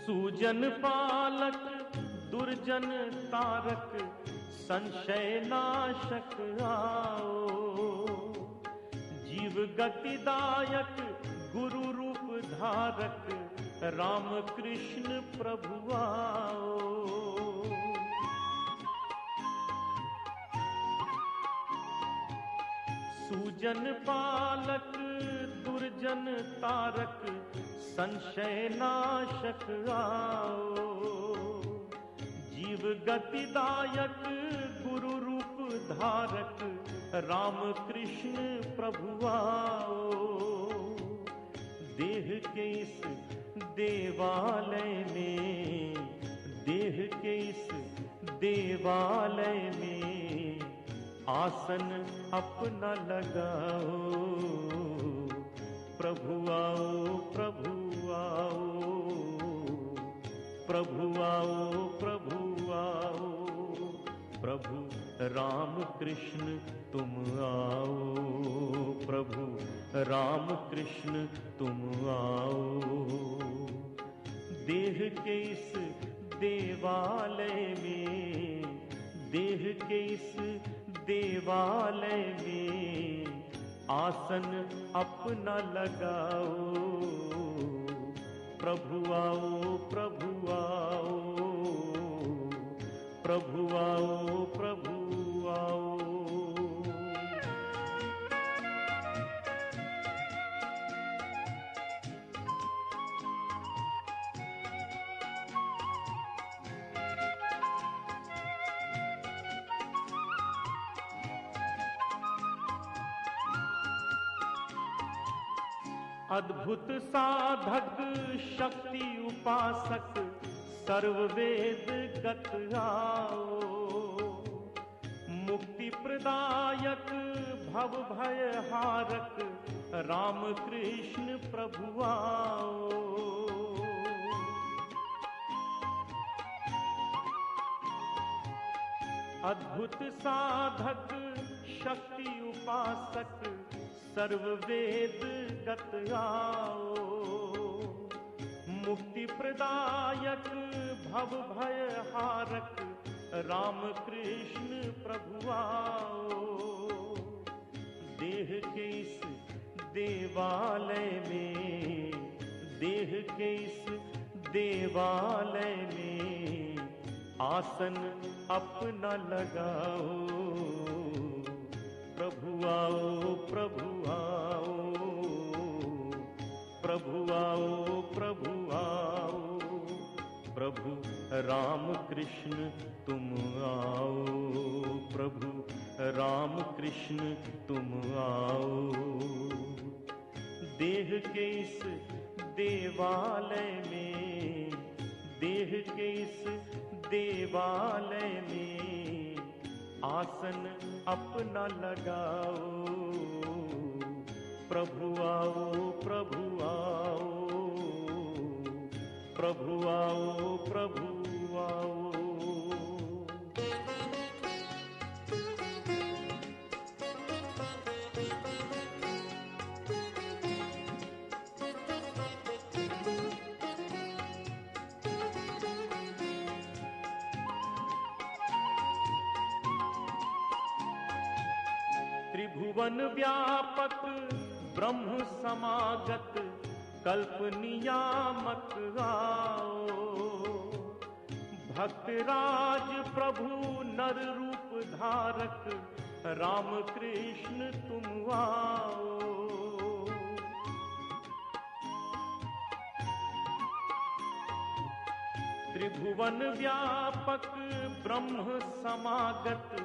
सूजन पालक दुर्जन तारक संशय नाशक आओ। जीव गतिदायक गुरु रूप धारक राम कृष्ण प्रभु आओ। सूजन पालक दुर्जन तारक संशय नाशक आओ। जीव गतिदायक गुरु रूप धारक राम कृष्ण प्रभु आओ। देह के इस देवालय में, देह के इस देवालय में आसन अपना लगाओ। प्रभु आओ, प्रभु आओ, प्रभु आओ, प्रभु आओ। प्रभु राम कृष्ण तुम आओ, प्रभु राम कृष्ण तुम आओ। देह के इस देवालय में, देह के इस देवालय में आसन अपना लगाओ। प्रभु आओ, प्रभु आओ, प्रभु आओ, प्रभु आओ। अद्भुत साधक शक्ति उपासक सर्ववेद गत आओ। मुक्ति प्रदायक भव भय हारक राम कृष्ण प्रभु आओ। अद्भुत साधक शक्ति उपासक सर्ववेद गत आओ। मुक्ति प्रदायक भव भय हारक राम कृष्ण प्रभु आओ। देह के इस देवालय में, देह के इस देवालय में आसन अपना लगाओ। प्रभु आओ, प्रभु आओ, प्रभु आओ, प्रभु आओ। प्रभु राम कृष्ण तुम आओ, प्रभु राम कृष्ण तुम आओ। देह के इस देवालय में, देह के इस देवालय में आसन अपना लगाओ। प्रभु आओ, प्रभु आओ, प्रभु आओ, प्रभु आओ। त्रिभुवन व्यापक ब्रह्म समागत कल्प नियामक आओ। भक्तराज प्रभु नर रूप धारक राम कृष्ण तुम आओ। त्रिभुवन व्यापक ब्रह्म समागत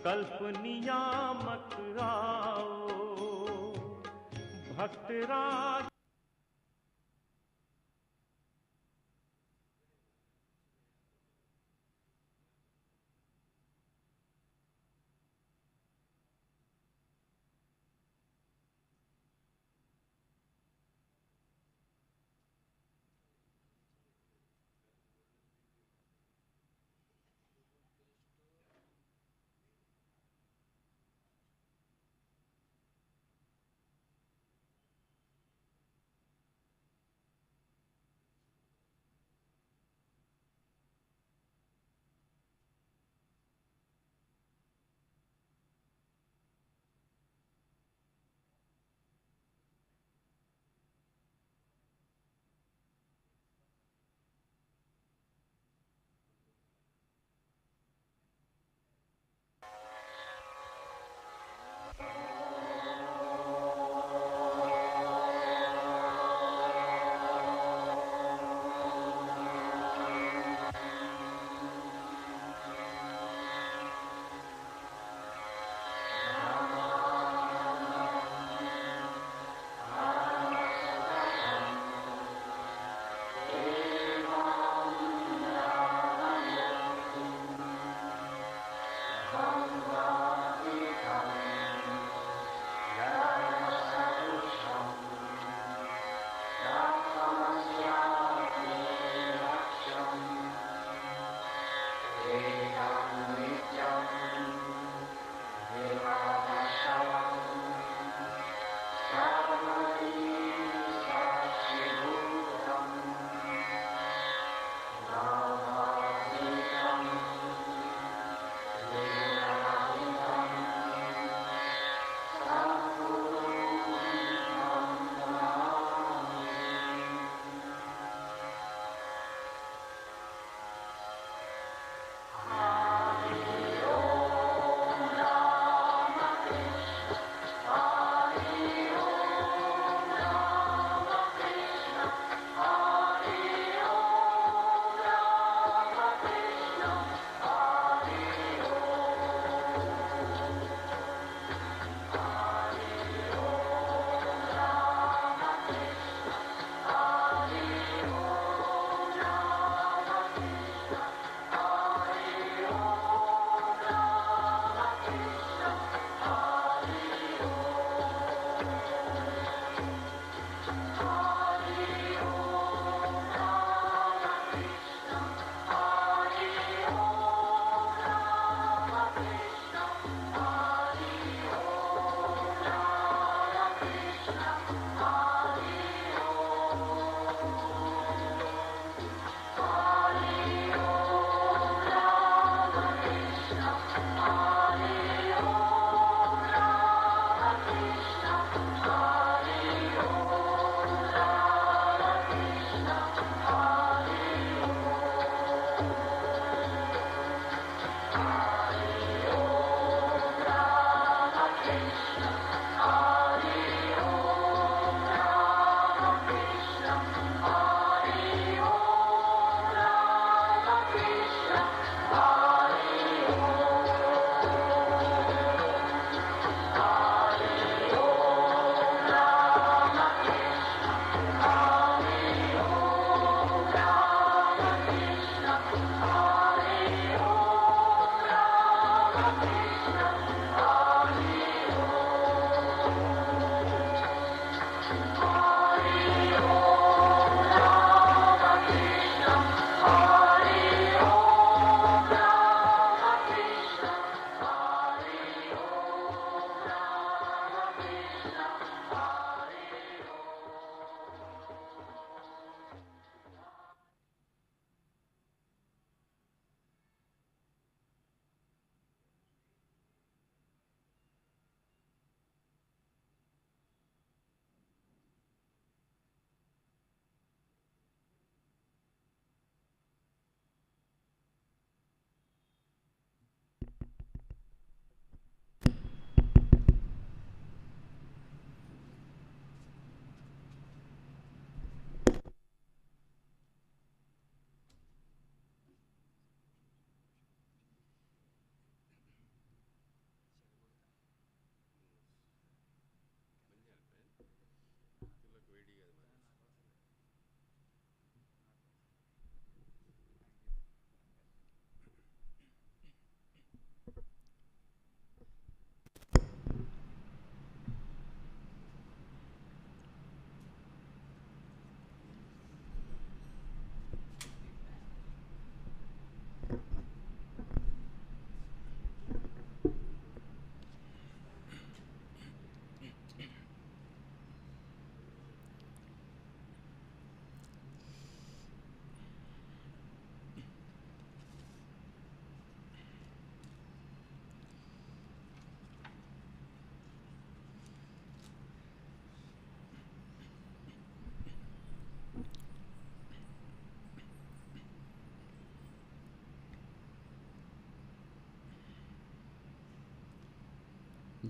कल्प नियामक आओ। भक्तराज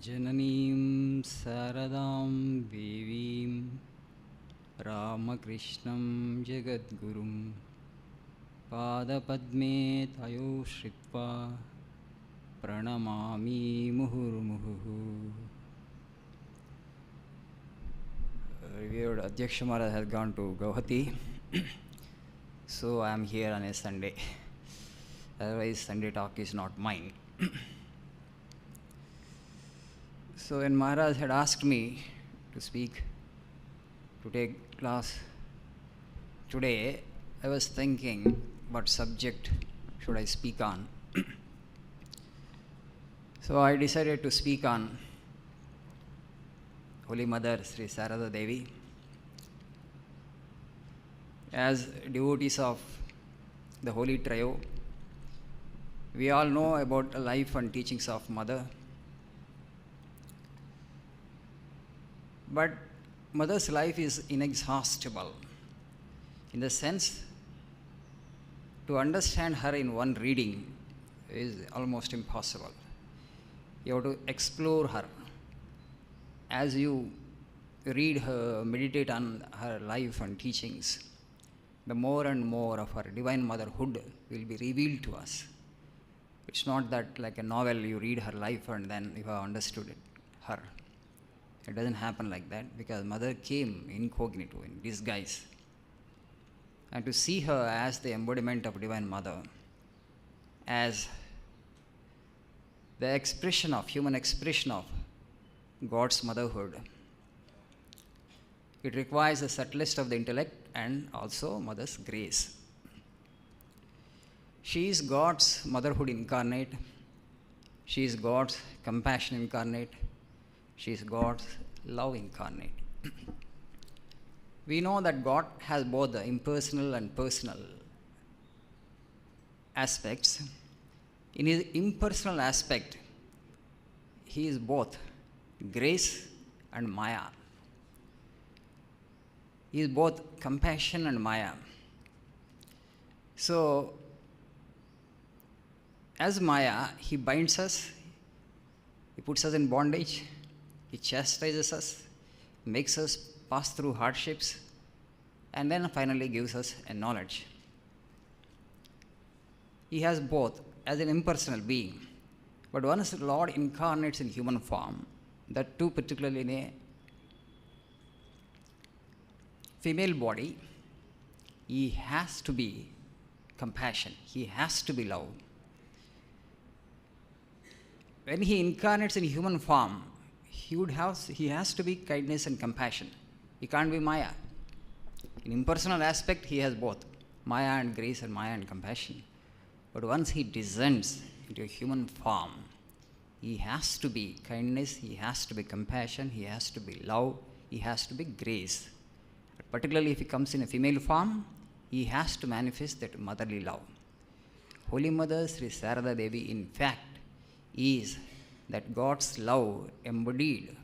Jananīṃ Saradāṃ Devīṃ Ramakrishnaṃ Jagadgurum Pādapadme Tayo Shritva Pranamāmi Muhurmuhu. Revered Adhyaksha Maharaj has gone to Guwahati, so I am here on a Sunday. Otherwise, Sunday talk is not mine. So when Maharaj had asked me to speak, to take class today, I was thinking what subject should I speak on. So I decided to speak on Holy Mother Sri Sarada Devi. As devotees of the Holy Trio, we all know about the life and teachings of Mother. But Mother's life is inexhaustible, in the sense to understand her in one reading is almost impossible. You have to explore her. As you read her, meditate on her life and teachings, the more and more of her divine motherhood will be revealed to us. It's not that like a novel, you read her life and then you have understood it, her. It doesn't happen like that, because Mother came incognito, in disguise. And to see her as the embodiment of Divine Mother, as the expression of, human expression of God's motherhood, it requires the subtlest of the intellect and also Mother's grace. She is God's motherhood incarnate. She is God's compassion incarnate. She is God's love incarnate. We know that God has both the impersonal and personal aspects. In his impersonal aspect, he is both grace and Maya. He is both compassion and Maya. So, as Maya, he binds us, he puts us in bondage, he chastises us, makes us pass through hardships, and then finally gives us a knowledge. He has both as an impersonal being. But once the Lord incarnates in human form, that too particularly in a female body, he has to be compassion, he has to be love. When he incarnates in human form, he has to be kindness and compassion. He can't be Maya. In impersonal aspect, he has both Maya and grace and Maya and compassion. But once he descends into a human form, he has to be kindness, he has to be compassion, he has to be love, he has to be grace. But particularly if he comes in a female form, he has to manifest that motherly love. Holy Mother Sri Sarada Devi, in fact, is that God's love embodied,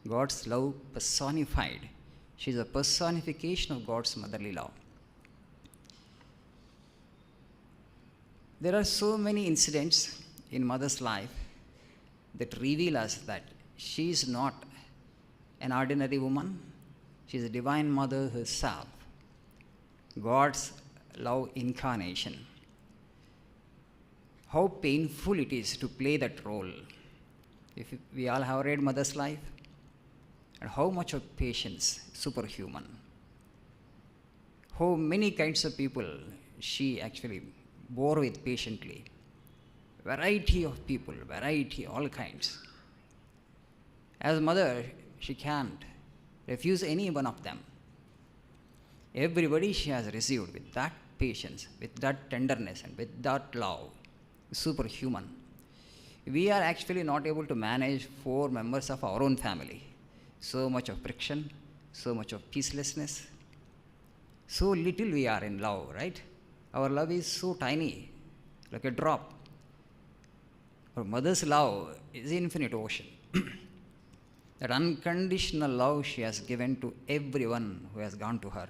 God's love personified. She is a personification of God's motherly love. There are so many incidents in Mother's life that reveal us that she is not an ordinary woman. She is a Divine Mother herself, God's love incarnation. How painful it is to play that role. If we all have read Mother's life, and how much of patience, superhuman. How many kinds of people she actually bore with patiently. Variety of people, variety, all kinds. As Mother, she can't refuse any one of them. Everybody she has received with that patience, with that tenderness, and with that love. Superhuman. We are actually not able to manage 4 members of our own family. So much of friction, so much of peacelessness. So little we are in love, right? Our love is so tiny, like a drop. Our Mother's love is infinite ocean. That unconditional love she has given to everyone who has gone to her.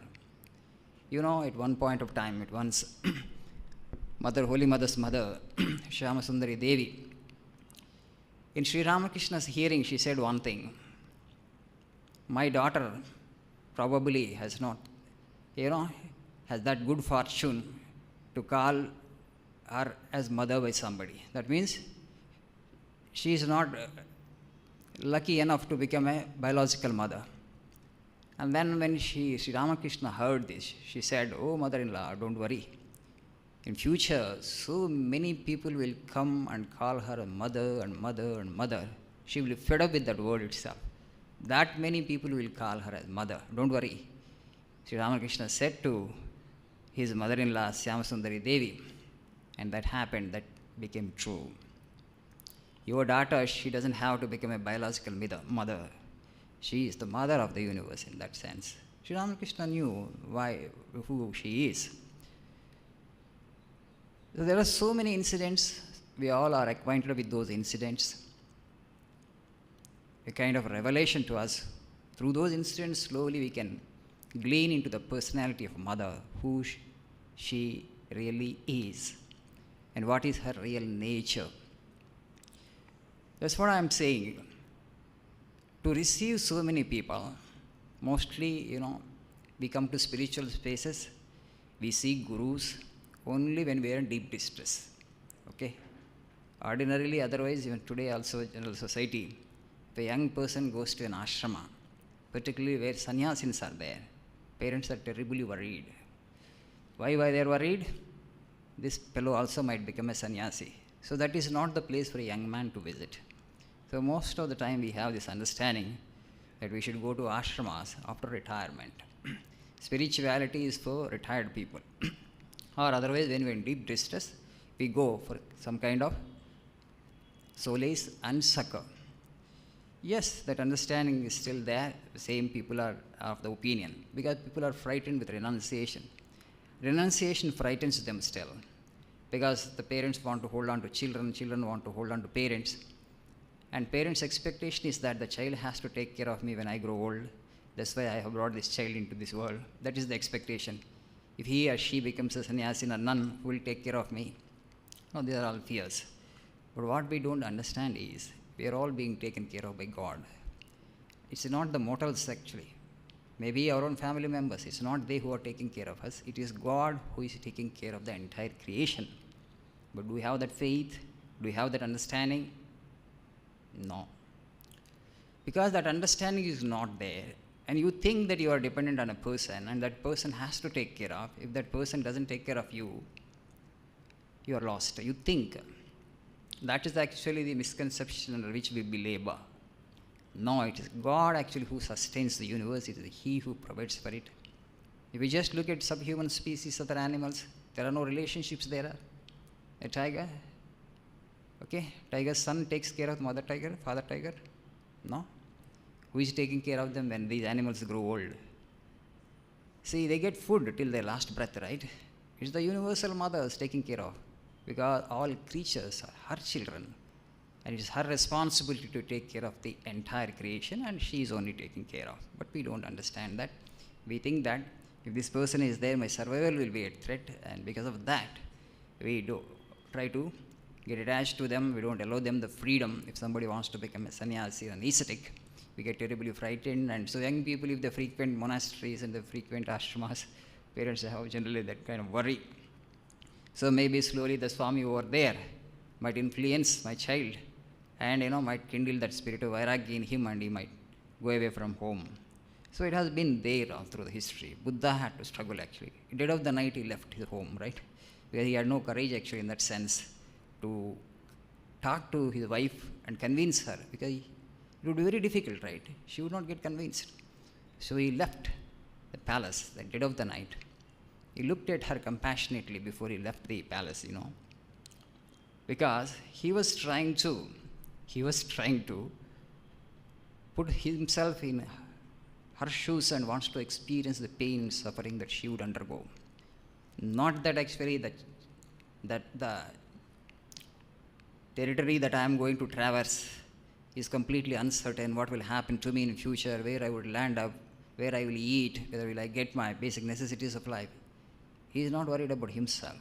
You know, at one point of time, at once, Mother, Holy Mother's mother, Shyamasundari Devi, In Sri Ramakrishna's hearing, she said one thing. My daughter probably has not, has that good fortune to call her as mother by somebody. That means she is not lucky enough to become a biological mother. And then when Sri Ramakrishna heard this, she said, "Oh, mother-in-law, don't worry. In future, so many people will come and call her a mother and mother and mother. She will be fed up with that word itself. That many people will call her as mother. Don't worry." Sri Ramakrishna said to his mother-in-law, Sarada Devi, and that happened, that became true. Your daughter, she doesn't have to become a biological mother. She is the mother of the universe in that sense. Sri Ramakrishna knew who she is. So there are so many incidents. We all are acquainted with those incidents. A kind of revelation to us. Through those incidents, slowly we can glean into the personality of mother, who she really is, and what is her real nature. That's what I'm saying. To receive so many people, mostly, we come to spiritual spaces, we seek gurus only when we are in deep distress. Okay? Ordinarily, otherwise, even today also, in general society, if a young person goes to an ashrama, particularly where sannyasis are there, parents are terribly worried. Why they are worried? This fellow also might become a sannyasi. So that is not the place for a young man to visit. So most of the time we have this understanding that we should go to ashramas after retirement. Spirituality is for retired people. Or otherwise, when we are in deep distress, we go for some kind of solace and succor. Yes, that understanding is still there. The same people are of the opinion, because people are frightened with renunciation. Renunciation frightens them still, because the parents want to hold on to children, children want to hold on to parents. And parents' expectation is that the child has to take care of me when I grow old. That's why I have brought this child into this world. That is the expectation. If he or she becomes a sannyasi or nun, who will take care of me? No, these are all fears. But what we don't understand is, we are all being taken care of by God. It's not the mortals actually. Maybe our own family members. It's not they who are taking care of us. It is God who is taking care of the entire creation. But do we have that faith? Do we have that understanding? No. Because that understanding is not there, and you think that you are dependent on a person and that person has to take care of. If that person doesn't take care of you, you are lost. You think. That is actually the misconception under which we labor. No, it is God actually who sustains the universe. It is He who provides for it. If we just look at subhuman species, other animals, there are no relationships there. A tiger, okay, tiger's son takes care of mother tiger, father tiger. No. Who is taking care of them when these animals grow old? See, they get food till their last breath, right? It's the universal mother is taking care of, because all creatures are her children. And it is her responsibility to take care of the entire creation, and she is only taking care of. But we don't understand that. We think that if this person is there, my survival will be at threat, and because of that, we do try to get attached to them. We don't allow them the freedom. If somebody wants to become a sannyasi or an ascetic, we get terribly frightened. And so young people, if they frequent monasteries and they frequent ashramas, parents have generally that kind of worry. So maybe slowly the Swami over there might influence my child, and might kindle that spirit of vairagya in him, and he might go away from home. So it has been there all through the history. Buddha had to struggle actually. In dead of the night he left his home, right? Because he had no courage actually in that sense to talk to his wife and convince her, because it would be very difficult, right? She would not get convinced. So he left the palace at dead of the night. He looked at her compassionately before he left the palace, because he was trying to put himself in her shoes and wants to experience the pain and suffering that she would undergo. Not that actually that the territory that I am going to traverse is completely uncertain, what will happen to me in future, where I would land up, where I will eat, whether will I get my basic necessities of life. He is not worried about himself.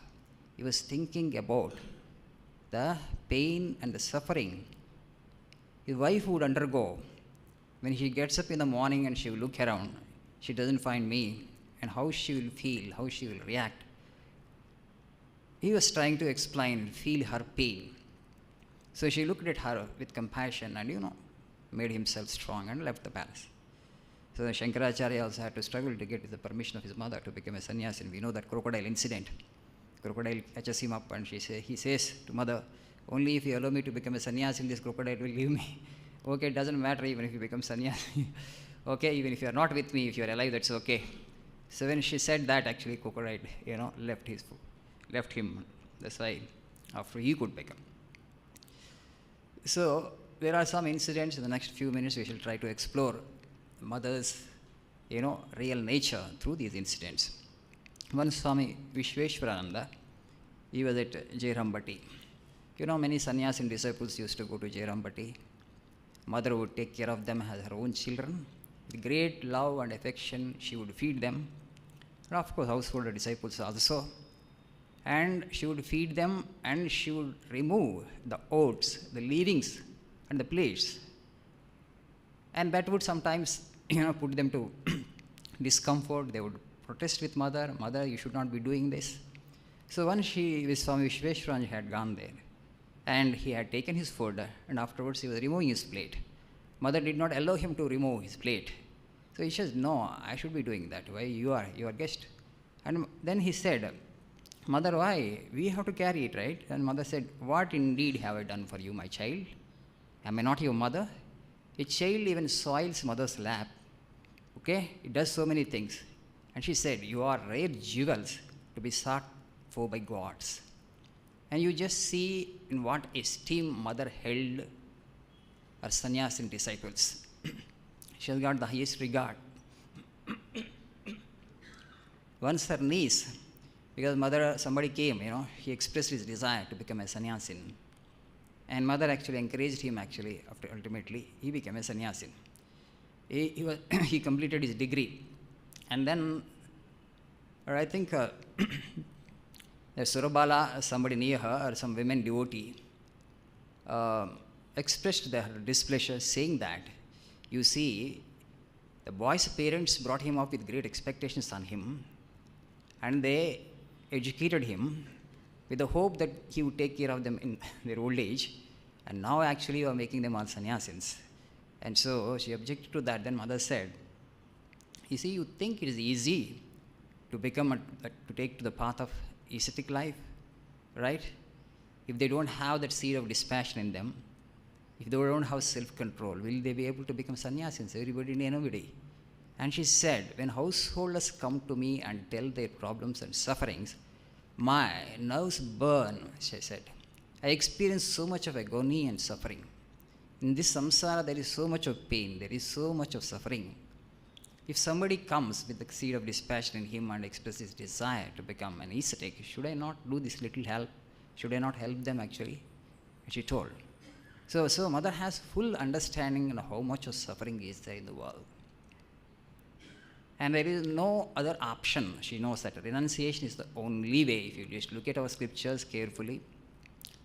He was thinking about the pain and the suffering his wife would undergo. When she gets up in the morning and she will look around, she doesn't find me, and how she will feel, how she will react. He was trying to explain, feel her pain. So she looked at her with compassion and, made himself strong and left the palace. So Shankaracharya also had to struggle to get the permission of his mother to become a sannyasin. We know that crocodile incident. Crocodile catches him up and he says to mother, only if you allow me to become a sannyasin, this crocodile will leave me. Okay, it doesn't matter even if you become sannyasi. Okay, even if you are not with me, if you are alive, that's okay. So when she said that, actually crocodile, left him. That's why after he could become. So there are some incidents. In the next few minutes we shall try to explore mother's, real nature through these incidents. One Swami Vishveshwarananda, he was at Jairambati. Many sannyasin disciples used to go to Jairambati. Mother would take care of them as her own children. With great love and affection, she would feed them. And of course, household disciples also. And she would feed them and she would remove the oats, the leavings and the plates. And that would sometimes, put them to discomfort. They would protest with mother, you should not be doing this. So once Swami Vishveshwarananda had gone there, and he had taken his food, and afterwards he was removing his plate. Mother did not allow him to remove his plate. So he says, no, I should be doing that. Why? You are guest. And then he said, Mother, why? We have to carry it, right? And mother said, what indeed have I done for you, my child? Am I not your mother? A child even soils mother's lap. Okay? It does so many things. And she said, you are rare jewels to be sought for by gods. And you just see in what esteem mother held her sannyasin disciples. She has got the highest regard. Once her niece, because somebody came, he expressed his desire to become a sannyasin. And mother actually encouraged him, after ultimately he became a sannyasin. He completed his degree. And then, I think, Surabala, somebody near her, or some women devotee, expressed their displeasure, saying that, you see, the boy's parents brought him up with great expectations on him, and they educated him with the hope that he would take care of them in their old age, and now actually you are making them all sannyasins. And so she objected to that. Then mother said, you see, you think it is easy to to take to the path of ascetic life, right? If they don't have that seed of dispassion in them, if they don't have self-control, will they be able to become sannyasins? Everybody, nobody. And she said, when householders come to me and tell their problems and sufferings, my nerves burn, she said. I experience so much of agony and suffering. In this samsara, there is so much of pain, there is so much of suffering. If somebody comes with the seed of dispassion in him and expresses desire to become an ascetic, should I not do this little help? Should I not help them actually? And she told. So mother has full understanding of how much of suffering is there in the world. And there is no other option. She knows that renunciation is the only way. If you just look at our scriptures carefully,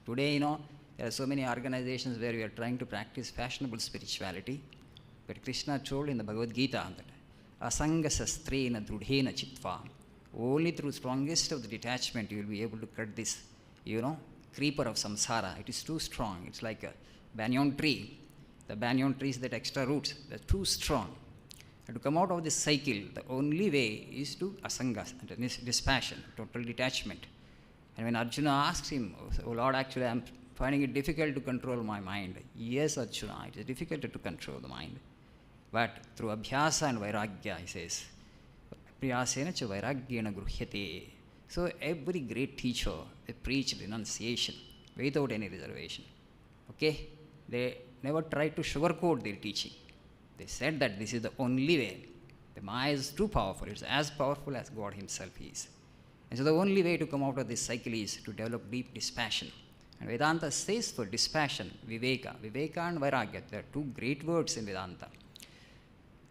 today, there are so many organizations where we are trying to practice fashionable spirituality. But Krishna told in the Bhagavad Gita that asanga sastrena drudhena chitva. Only through strongest of the detachment you will be able to cut this, creeper of samsara. It is too strong. It's like a banyan tree. The banyan trees that extra roots, they're too strong. And to come out of this cycle, the only way is to asanga, dispassion, total detachment. And when Arjuna asks him, oh Lord, actually I'm finding it difficult to control my mind. Yes, Arjuna, it is difficult to control the mind. But through abhyasa and vairagya, he says, priyasena cha vairagyena gruhyate. So every great teacher, they preach renunciation without any reservation. Okay? They never try to sugarcoat their teaching. They said that this is the only way. The Maya is too powerful. It's as powerful as God himself is. And so the only way to come out of this cycle is to develop deep dispassion. And Vedanta says for dispassion, viveka. Viveka and vairagya, there are two great words in Vedanta.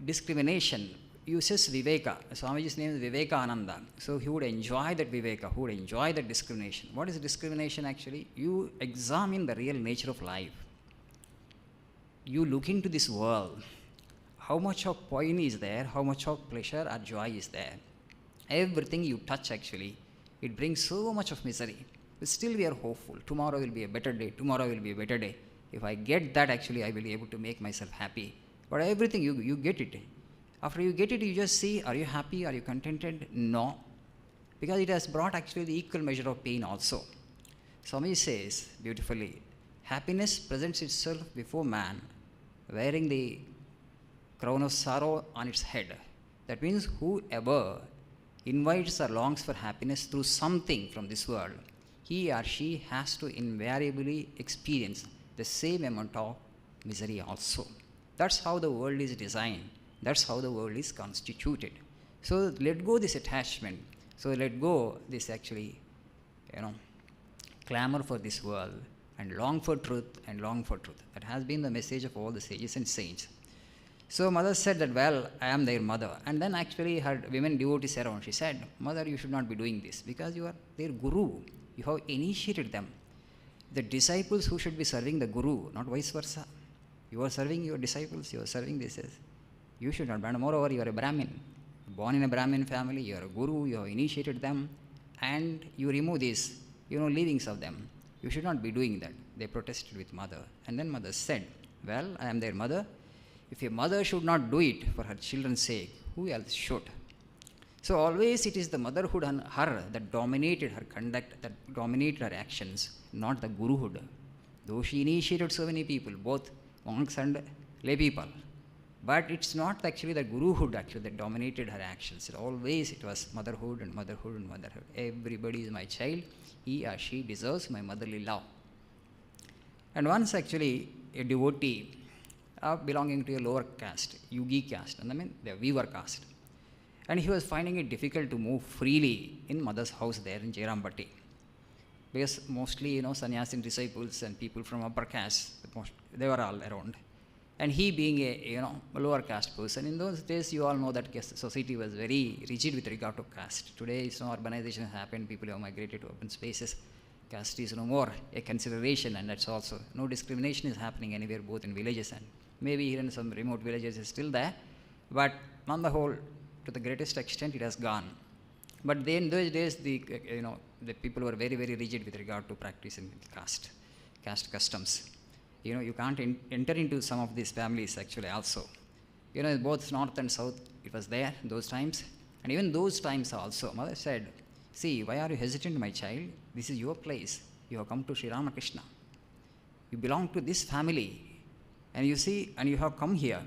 Discrimination uses viveka. Swamiji's name is Vivekananda. So he would enjoy that viveka, who would enjoy that discrimination. What is discrimination actually? You examine the real nature of life. you look into this world, how much of pain is there, how much of pleasure or joy is there. Everything you touch actually, it brings so much of misery. But still we are hopeful. Tomorrow will be a better day. Tomorrow will be a better day. If I get that, actually, I will be able to make myself happy. But everything, you get it. After you get it, you just see, are you happy? Are you contented? No. Because it has brought actually the equal measure of pain also. Swami says beautifully, happiness presents itself before man, wearing the crown of sorrow on its head. That means whoever invites or longs for happiness through something from this world, he or she has to invariably experience the same amount of misery also. That's how the world is designed. That's how the world is constituted. So let go this attachment. So let go this actually, clamor for this world and long for truth and long for truth. That has been the message of all the sages and saints. So mother said that, well, I am their mother. And then actually her women devotees around, she said, mother, you should not be doing this because you are their guru. You have initiated them. The disciples who should be serving the guru, not vice versa. You are serving your disciples, you are serving this. You should not. And moreover, you are a Brahmin. Born in a Brahmin family, you are a guru, you have initiated them, and you remove these, leavings of them. You should not be doing that. They protested with mother. And then mother said, well, I am their mother. If a mother should not do it for her children's sake, who else should? So always it is the motherhood and her that dominated her conduct, that dominated her actions, not the guruhood. Though she initiated so many people, both monks and lay people. But it's not actually the guruhood actually that dominated her actions. Always it was motherhood and motherhood and motherhood. Everybody is my child. He or she deserves my motherly love. And once actually a devotee belonging to a lower caste, Yugi caste, and the weaver caste. And he was finding it difficult to move freely in mother's house there in Jairambatti. Because mostly, sannyasin disciples and people from upper caste, they were all around. And he being a lower caste person, in those days you all know that society was very rigid with regard to caste. Today, urbanization has happened, people have migrated to open spaces. Caste is no more a consideration, and that's also, no discrimination is happening anywhere, both in villages and maybe here in some remote villages is still there. But on the whole, to the greatest extent, it has gone. But then in those days, the people were very, very rigid with regard to practicing caste customs. You can't enter into some of these families actually also. Both north and south, it was there those times. And even those times also, mother said, see, why are you hesitant, my child? This is your place. You have come to Sri Ramakrishna. You belong to this family. And you see, and you have come here.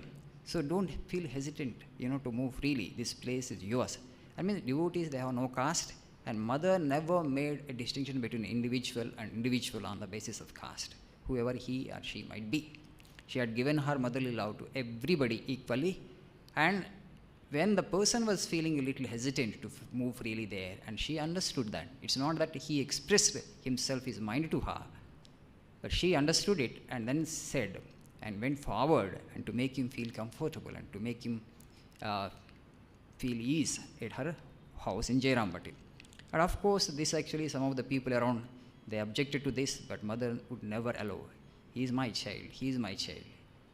So don't feel hesitant, to move freely. This place is yours. Devotees, they have no caste. And mother never made a distinction between individual and individual on the basis of caste, whoever he or she might be. She had given her motherly love to everybody equally. And when the person was feeling a little hesitant to move freely there, and she understood that, it's not that he expressed himself, his mind to her, but she understood it and then said, and went forward, and to make him feel comfortable and to make him feel ease at her house in Jairambatti. And of course, this actually, some of the people around, they objected to this, but mother would never allow. He is my child, he is my child.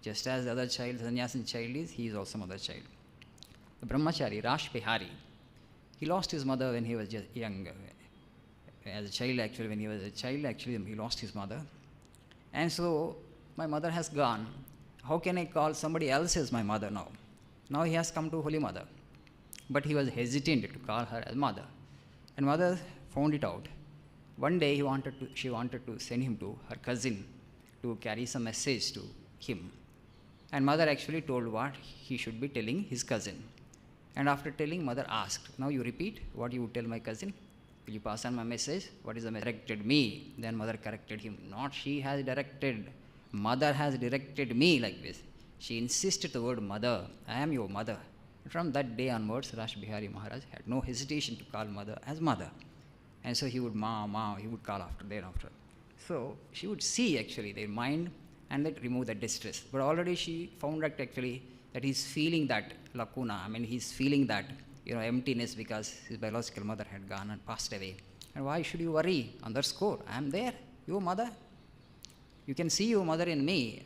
Just as the other child, sannyasin child is, he is also mother child. The brahmachari, Rash Bihari, he lost his mother when he was just young. As a child actually, when he was a child actually, he lost his mother. And so, my mother has gone. How can I call somebody else as my mother now? Now he has come to Holy Mother. But he was hesitant to call her as mother. And mother found it out. One day she wanted to send him to her cousin to carry some message to him. And mother actually told what he should be telling his cousin. And after telling, mother asked, now you repeat what you would tell my cousin. Will you pass on my message? What is the message? Corrected me. Then mother corrected him. Not she has directed. Mother has directed me like this. She insisted the word mother. I am your mother. From that day onwards, Rash Bihari Maharaj had no hesitation to call mother as mother. And so he would he would call thereafter. So she would see actually their mind and that remove the distress. But already she found out actually that he's feeling that lacuna. He's feeling that emptiness because his biological mother had gone and passed away. And why should you worry on that score? I am there, your mother. You can see your mother in me.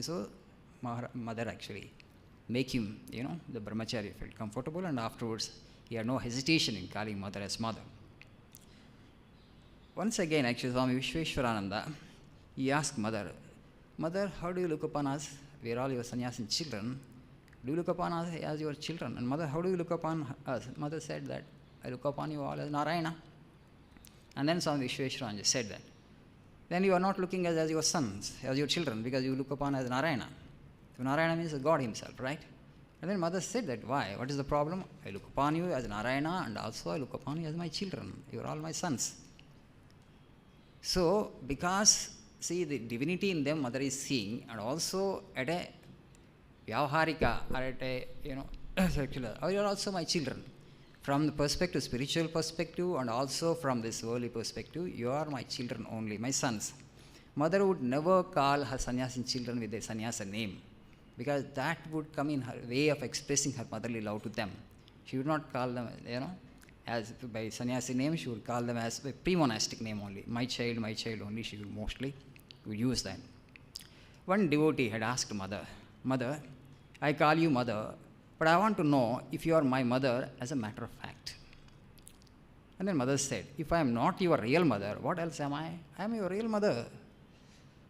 So mother actually make him, the brahmachari felt comfortable, and afterwards he had no hesitation in calling mother as mother. Once again, actually, Swami Vishweshwarananda, he asked mother, Mother, how do you look upon us? We are all your sannyasin children. Do you look upon us as your children? And mother, how do you look upon us? Mother said that, I look upon you all as Narayana. And then Swami Vishweshwarananda said that. Then you are not looking as your sons, as your children, because you look upon as Narayana. So Narayana means God himself, right? And then mother said that, why? What is the problem? I look upon you as Narayana, and also I look upon you as my children. You are all my sons. So, because, see, the divinity in them mother is seeing, and also at a vyavaharika, or at a, secular, you are also my children. From the perspective, spiritual perspective, and also from this worldly perspective, you are my children only, my sons. Mother would never call her sannyasin children with a sannyasa name, because that would come in her way of expressing her motherly love to them. She would not call them, as by sannyasi name, she would call them as a pre-monastic name only. My child only, she would use that. One devotee had asked mother, Mother, I call you mother, but I want to know if you are my mother as a matter of fact. And then mother said, if I am not your real mother, what else am I? I am your real mother.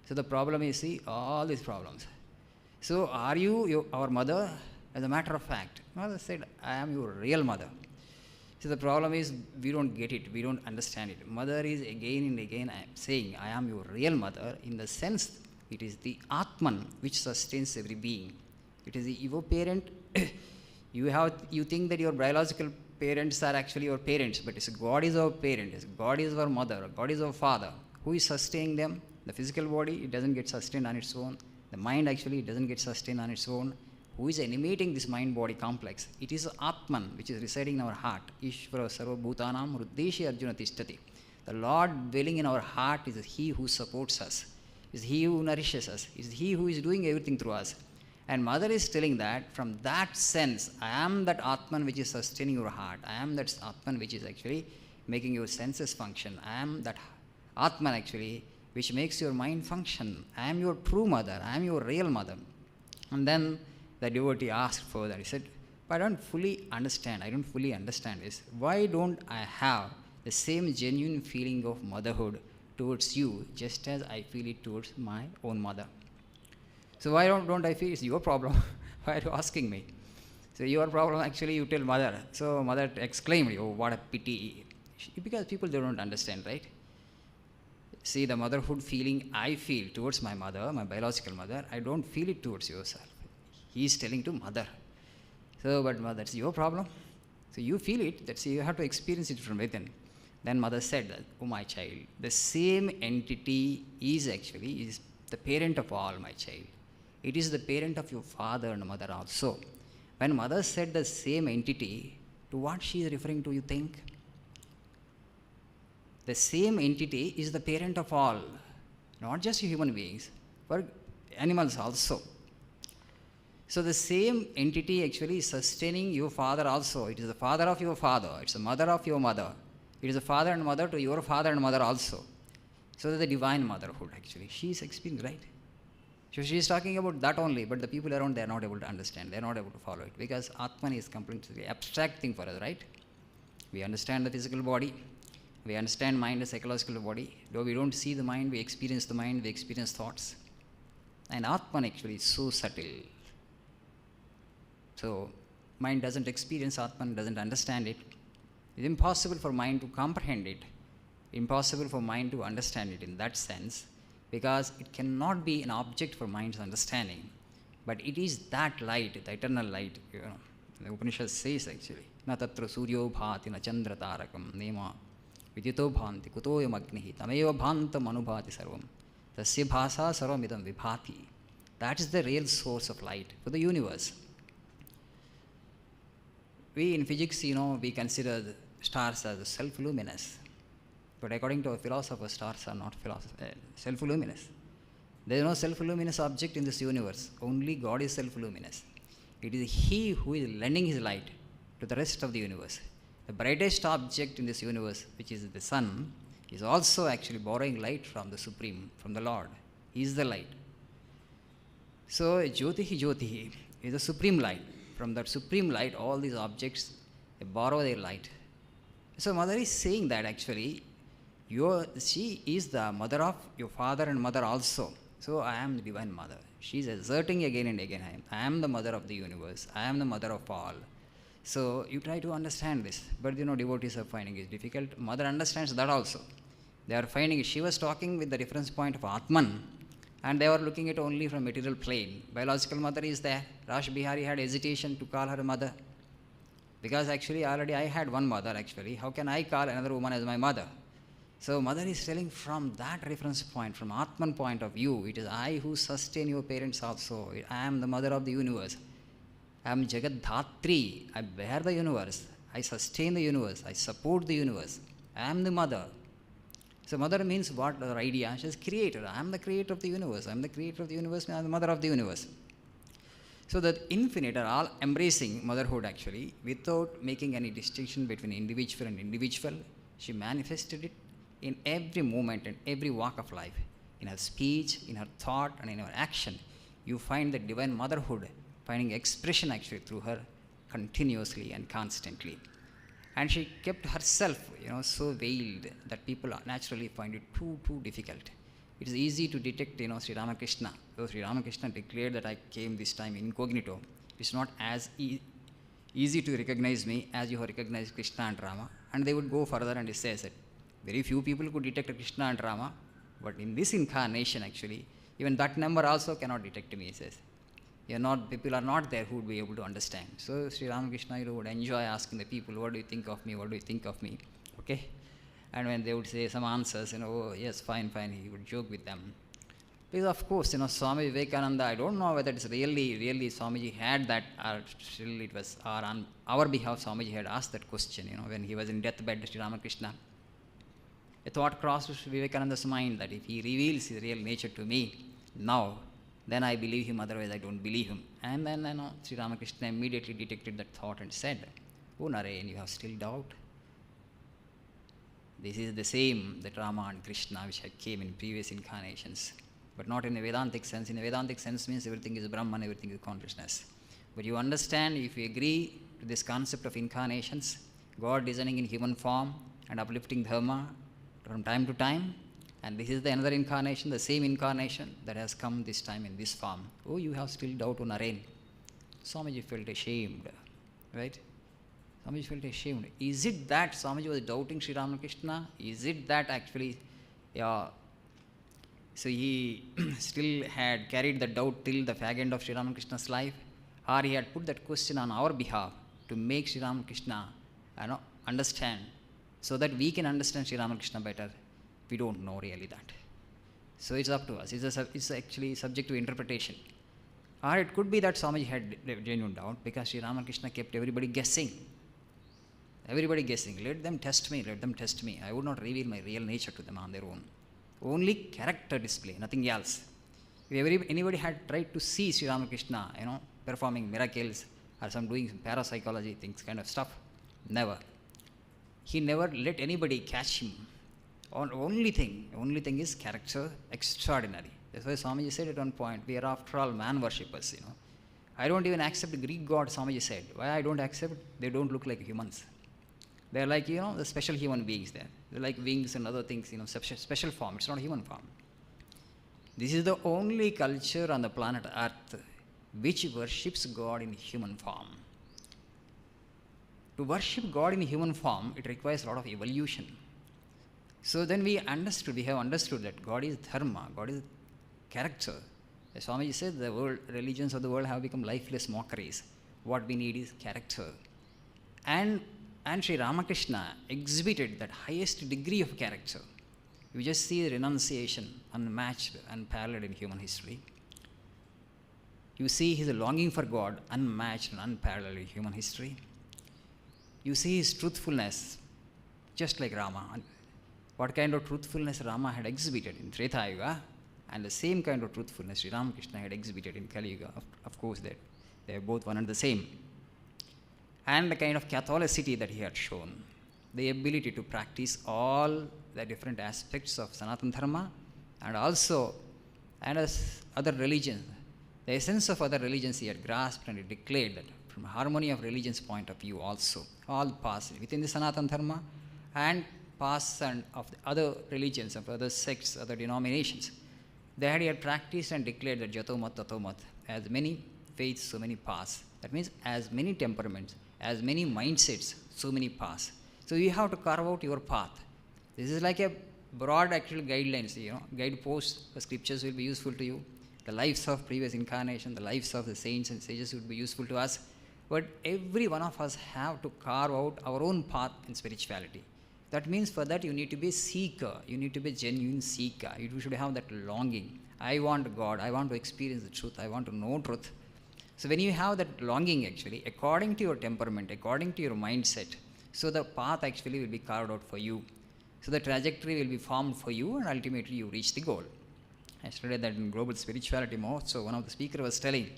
So the problem is, see, all these problems. So are you our mother as a matter of fact? Mother said, I am your real mother. So the problem is, we don't get it, we don't understand it. Mother is again and again saying, I am your real mother, in the sense it is the Atman which sustains every being. It is your parent. You think that your biological parents are actually your parents, but God is our parent, God is our mother, God is our father. Who is sustaining them? The physical body, it doesn't get sustained on its own. The mind actually, it doesn't get sustained on its own. Who is animating this mind-body complex? It is Atman, which is residing in our heart. Ishvara sarva bhutanam hrudeshi arjuna tishtati. The Lord dwelling in our heart is He who supports us, is He who nourishes us, is He who is doing everything through us. And mother is telling that, from that sense, I am that Atman which is sustaining your heart. I am that Atman which is actually making your senses function. I am that Atman actually which makes your mind function. I am your true mother. I am your real mother. And then the devotee asked further. He said, but I don't fully understand this. Why don't I have the same genuine feeling of motherhood towards you, just as I feel it towards my own mother? So why don't I feel? It's your problem. Why are you asking me? So your problem, actually, you tell mother. So mother exclaimed, oh, what a pity. Because people, they don't understand, right? See, the motherhood feeling I feel towards my mother, my biological mother, I don't feel it towards yourself. He is telling to mother. So, but mother, that's your problem. So you feel it, that's you have to experience it from within. Then mother said that, oh my child, the same entity is the parent of all, my child. It is the parent of your father and mother also. When mother said the same entity, to what she is referring to, you think? The same entity is the parent of all, not just human beings, but animals also. So the same entity actually is sustaining your father also. It is the father of your father. It's the mother of your mother. It is the father and mother to your father and mother also. So the divine motherhood actually, she is experiencing, right? So she is talking about that only, but the people around, they are not able to understand. They are not able to follow it, because Atman is completely abstract thing for us, right? We understand the physical body. We understand mind, the psychological body. Though we don't see the mind, we experience thoughts. And Atman actually is so subtle. So mind doesn't experience Atman, doesn't understand it. It's impossible for mind to comprehend it. Impossible for mind to understand it in that sense, because it cannot be an object for mind's understanding. But it is that light, the eternal light. The Upanishad says actually, na tatra suryo bhati na chandra tarakam nema vidito bhanti kutoyam agnihi tameva bhantam anubhati sarvam tasya bhasa sarvamidam vibhati. That is the real source of light for the universe. We in physics, we consider the stars as self-luminous. But according to a philosopher, stars are not self-luminous. There is no self-luminous object in this universe. Only God is self-luminous. It is He who is lending His light to the rest of the universe. The brightest object in this universe, which is the sun, is also actually borrowing light from the Supreme, from the Lord. He is the light. So Jyotihi Jyotihi is the supreme light. From that supreme light, all these objects, they borrow their light. So mother is saying that actually, she is the mother of your father and mother also. So I am the divine mother. She is asserting again and again, I am the mother of the universe. I am the mother of all. So you try to understand this, but devotees are finding it difficult. Mother understands that also. They are finding it. She was talking with the reference point of Atman, and they were looking at only from material plane. Biological mother is there. Rash Bihari had hesitation to call her mother, because actually already I had one mother actually. How can I call another woman as my mother? So mother is telling from that reference point, from Atman point of view, it is I who sustain your parents also. I am the mother of the universe. I am Jagat Dhatri. I bear the universe. I sustain the universe. I support the universe. I am the mother. So mother means what? Her idea. She is creator. I am the creator of the universe. I am the creator of the universe. I am the mother of the universe. So that infinite are all embracing motherhood actually, without making any distinction between individual and individual. She manifested it in every moment and every walk of life. In her speech, in her thought, and in her action, you find the divine motherhood finding expression actually through her continuously and constantly. And she kept herself, so veiled that people naturally find it too difficult. It is easy to detect, Sri Ramakrishna. Though Sri Ramakrishna declared that I came this time incognito, it's not as easy to recognize me as you have recognized Krishna and Rama. And they would go further and he says that very few people could detect Krishna and Rama, but in this incarnation actually, even that number also cannot detect me, he says. People are not there who would be able to understand. So Sri Ramakrishna would enjoy asking the people, what do you think of me? What do you think of me? Okay? And when they would say some answers, oh, yes, fine, he would joke with them. Because of course, Swami Vivekananda, I don't know whether it's really Swamiji had that, or still it was, or on our behalf Swamiji had asked that question, when he was in deathbed, Sri Ramakrishna. A thought crossed Vivekananda's mind that if he reveals his real nature to me now, then I believe him, otherwise I don't believe him. And then Sri Ramakrishna immediately detected that thought and said, oh Naren, you have still doubt? This is the same that Rama and Krishna which came in previous incarnations, but not in a Vedantic sense. In a Vedantic sense means everything is Brahman, everything is consciousness. But you understand, if you agree to this concept of incarnations, God descending in human form and uplifting dharma from time to time, and this is the another incarnation, the same incarnation that has come this time in this form. Oh, you have still doubt, O Naren. Swamiji felt ashamed, right? Swamiji felt ashamed. Is it that Swamiji was doubting Sri Ramakrishna? Is it that actually, so he still had carried the doubt till the fag end of Sri Ramakrishna's life? Or he had put that question on our behalf to make Sri Ramakrishna understand, so that we can understand Sri Ramakrishna better? We don't know really that. So it's up to us. It's actually subject to interpretation. Or it could be that Swamiji had genuine doubt, because Sri Ramakrishna kept everybody guessing. Everybody guessing. Let them test me, let them test me. I would not reveal my real nature to them on their own. Only character display, nothing else. If anybody had tried to see Sri Ramakrishna, performing miracles or some doing some parapsychology things, kind of stuff, never. He never let anybody catch him. Only thing is character extraordinary. That's why Swamiji said at one point, we are after all man worshippers, I don't even accept Greek god, Swamiji said. Why I don't accept? They don't look like humans. They're like, the special human beings there. They're like wings and other things, special form. It's not human form. This is the only culture on the planet Earth which worships God in human form. To worship God in human form, it requires a lot of evolution. So then we have understood that God is dharma, God is character. As Swamiji said, the religions of the world have become lifeless mockeries. What we need is character. And Sri Ramakrishna exhibited that highest degree of character. You just see the renunciation, unmatched, unparalleled in human history. You see his longing for God, unmatched and unparalleled in human history. You see his truthfulness, just like Rama. What kind of truthfulness Rama had exhibited in Treta Yuga, and the same kind of truthfulness Sri Ramakrishna had exhibited in Kali Yuga. Of course, they are both one and the same. And the kind of Catholicity that he had shown, the ability to practice all the different aspects of Sanatana Dharma, and also, and as other religions, The essence of other religions he had grasped, and he declared that from harmony of religion's point of view also, all paths within the Sanatana Dharma and paths and of the other religions, of other sects, other denominations, he had practiced and declared that Jatomat Tatomat, as many faiths, so many paths. That means as many temperaments, as many mindsets, so many paths. So you have to carve out your path. This is like a broad actual guidelines, guideposts. The scriptures will be useful to you. The lives of previous incarnation, the lives of the saints and sages would be useful to us. But every one of us have to carve out our own path in spirituality. That means for that you need to be a seeker. You need to be a genuine seeker. You should have that longing. I want God. I want to experience the truth. I want to know truth. So when you have that longing actually, according to your temperament, according to your mindset, so the path actually will be carved out for you. So the trajectory will be formed for you, and ultimately you reach the goal. I studied that in Global Spirituality more. So one of the speakers was telling,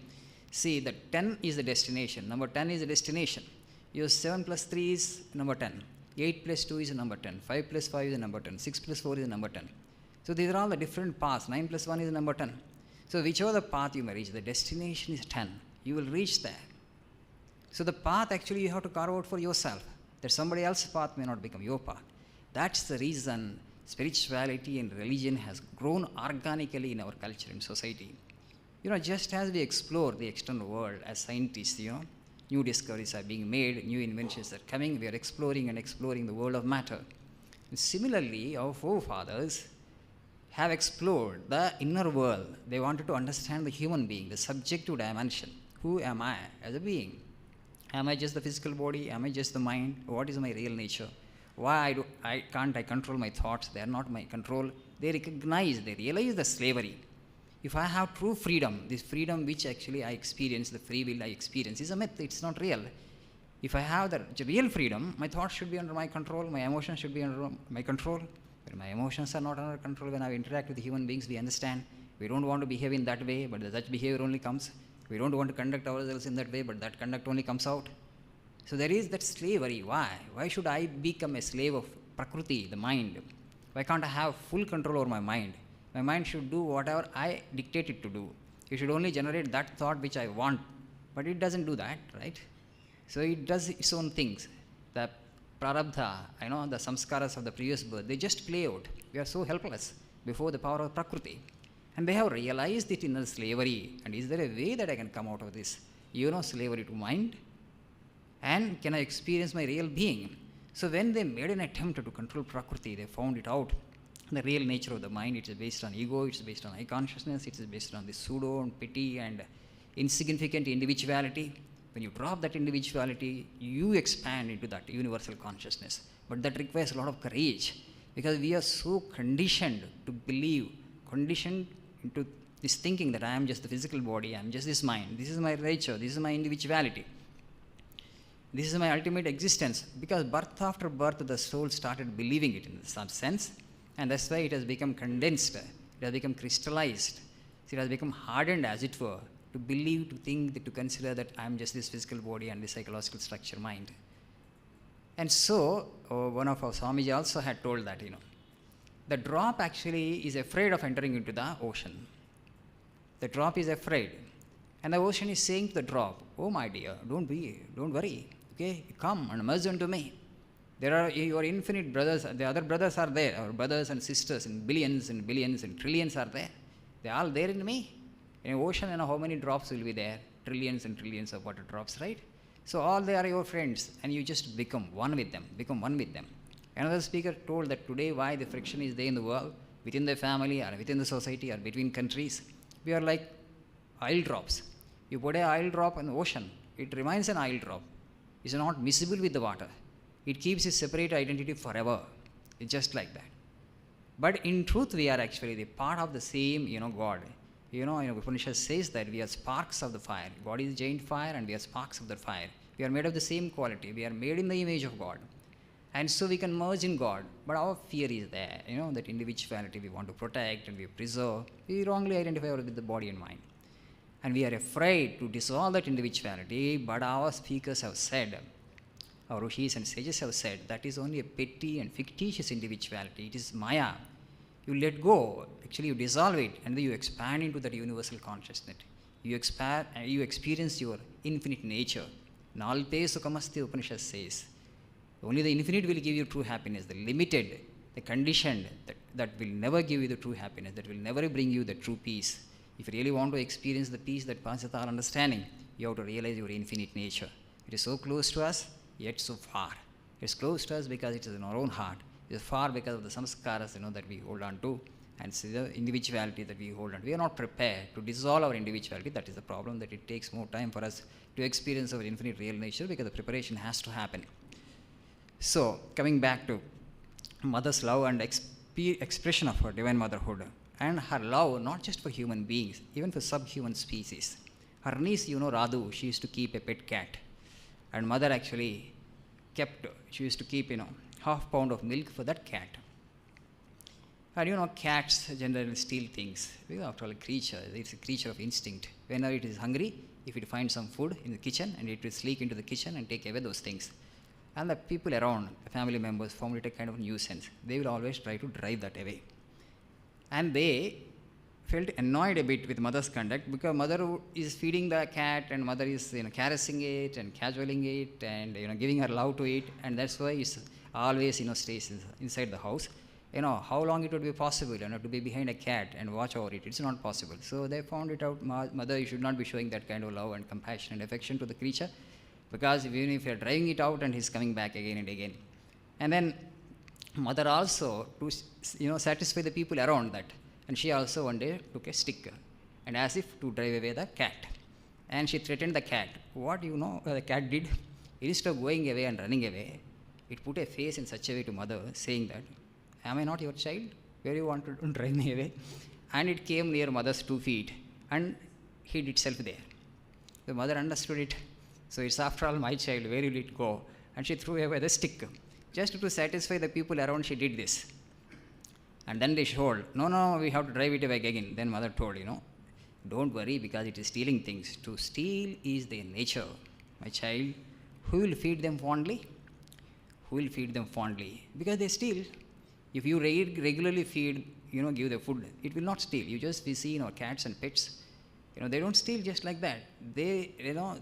see, the 10 is the destination. Number 10 is the destination. Your 7 plus 3 is number 10. 8 plus 2 is number 10. 5 plus 5 is number 10. 6 plus 4 is number 10. So these are all the different paths. 9 plus 1 is number 10. So whichever the path you may reach, the destination is 10. You will reach there. So the path actually you have to carve out for yourself. That somebody else's path may not become your path. That's the reason spirituality and religion has grown organically in our culture and society. Just as we explore the external world as scientists, new discoveries are being made, new inventions are coming, we are exploring the world of matter. And similarly, our forefathers have explored the inner world. They wanted to understand the human being, the subjective dimension. Who am I as a being? Am I just the physical body? Am I just the mind? What is my real nature? Why can't I control my thoughts? They are not my control. They realize the slavery. If I have true freedom, this freedom which actually I experience, the free will I experience, is a myth. It's not real. If I have the real freedom, my thoughts should be under my control, my emotions should be under my control. But my emotions are not under control. When I interact with human beings, we understand. We don't want to behave in that way, but such behavior only comes. We don't want to conduct ourselves in that way, but that conduct only comes out. So there is that slavery. Why? Why should I become a slave of Prakriti, the mind? Why can't I have full control over my mind? My mind should do whatever I dictate it to do. It should only generate that thought which I want. But it doesn't do that, right? So it does its own things. The prarabdha, the samskaras of the previous birth, they just play out. We are so helpless before the power of Prakriti. And they have realized it in the slavery. And is there a way that I can come out of this? Slavery to mind? And can I experience my real being? So when they made an attempt to control Prakriti, they found it out. The real nature of the mind, it is based on ego, it is based on I consciousness, it is based on the pseudo and petty and insignificant individuality. When you drop that individuality, you expand into that universal consciousness. But that requires a lot of courage, because we are so conditioned to believe, conditioned into this thinking that I am just the physical body, I am just this mind, this is my nature, this is my individuality. This is my ultimate existence. Because birth after birth, the soul started believing it in some sense. And that's why it has become condensed. It has become crystallized. It has become hardened, as it were, to believe, to think, to consider that I am just this physical body and this psychological structure mind. And so, one of our Swamiji also had told that, the drop actually is afraid of entering into the ocean. The drop is afraid. And the ocean is saying to the drop, oh my dear, don't worry. Okay, come and merge into me. There are your infinite brothers, the other brothers are there, our brothers and sisters in billions and billions and trillions are there. They are all there in me. In an ocean, how many drops will be there? Trillions and trillions of water drops, right? So all they are your friends, and you just become one with them. Another speaker told that today why the friction is there in the world, within the family or within the society or between countries. We are like oil drops. You put an oil drop in the ocean, it remains an oil drop. It's not miscible with the water. It keeps its separate identity forever. It's just like that. But in truth, we are actually the part of the same, God. Upanishad says that we are sparks of the fire. God is giant fire and we are sparks of the fire. We are made of the same quality. We are made in the image of God. And so we can merge in God. But our fear is there, that individuality we want to protect and we preserve. We wrongly identify with the body and mind. And we are afraid to dissolve that individuality, but our speakers have said, our rishis and sages have said, that is only a petty and fictitious individuality. It is Maya. You let go, actually you dissolve it, and then you expand into that universal consciousness. You experience your infinite nature. Nalpe sukhamasti Upanishad says. Only the infinite will give you true happiness. The limited, the conditioned, that will never give you the true happiness, that will never bring you the true peace. If you really want to experience the peace that passes all understanding, you have to realize your infinite nature. It is so close to us, yet so far. It's close to us because it is in our own heart. It is far because of the samskaras that we hold on to, and the individuality that we hold on to. We are not prepared to dissolve our individuality. That is the problem, that it takes more time for us to experience our infinite real nature, because the preparation has to happen. So, coming back to mother's love and expression of her divine motherhood, and her love not just for human beings, even for subhuman species. Her niece, Radhu, she used to keep a pet cat, and mother actually she used to keep, half pound of milk for that cat. And cats generally steal things, because after all, it's a creature of instinct. Whenever it is hungry, if it finds some food in the kitchen, and it will sneak into the kitchen and take away those things. And the people around, the family members, found it a kind of nuisance. They will always try to drive that away. And they felt annoyed a bit with mother's conduct, because mother is feeding the cat, and mother is caressing it and cajoling it, and giving her love to it, and that's why it's always stays inside the house. How long it would be possible to be behind a cat and watch over it? It's not possible. So they found it out, mother, you should not be showing that kind of love and compassion and affection to the creature, because even if you're driving it out and he's coming back again and again. And then mother also, to satisfy the people around that, and she also one day took a stick, and as if to drive away the cat, and she threatened the cat. What the cat did? Instead of going away and running away, it put a face in such a way to mother, saying that, am I not your child? Where you want to drive me away? And it came near mother's 2 feet and hid itself there. The mother understood it. So it's after all my child, where will it go? And she threw away the stick. Just to satisfy the people around, she did this. And then they showed, no, we have to drive it away again. Then mother told, don't worry, because it is stealing things. To steal is their nature. My child, who will feed them fondly? Who will feed them fondly? Because they steal. If you regularly feed, give the food, it will not steal. You just see, cats and pets, they don't steal just like that. They,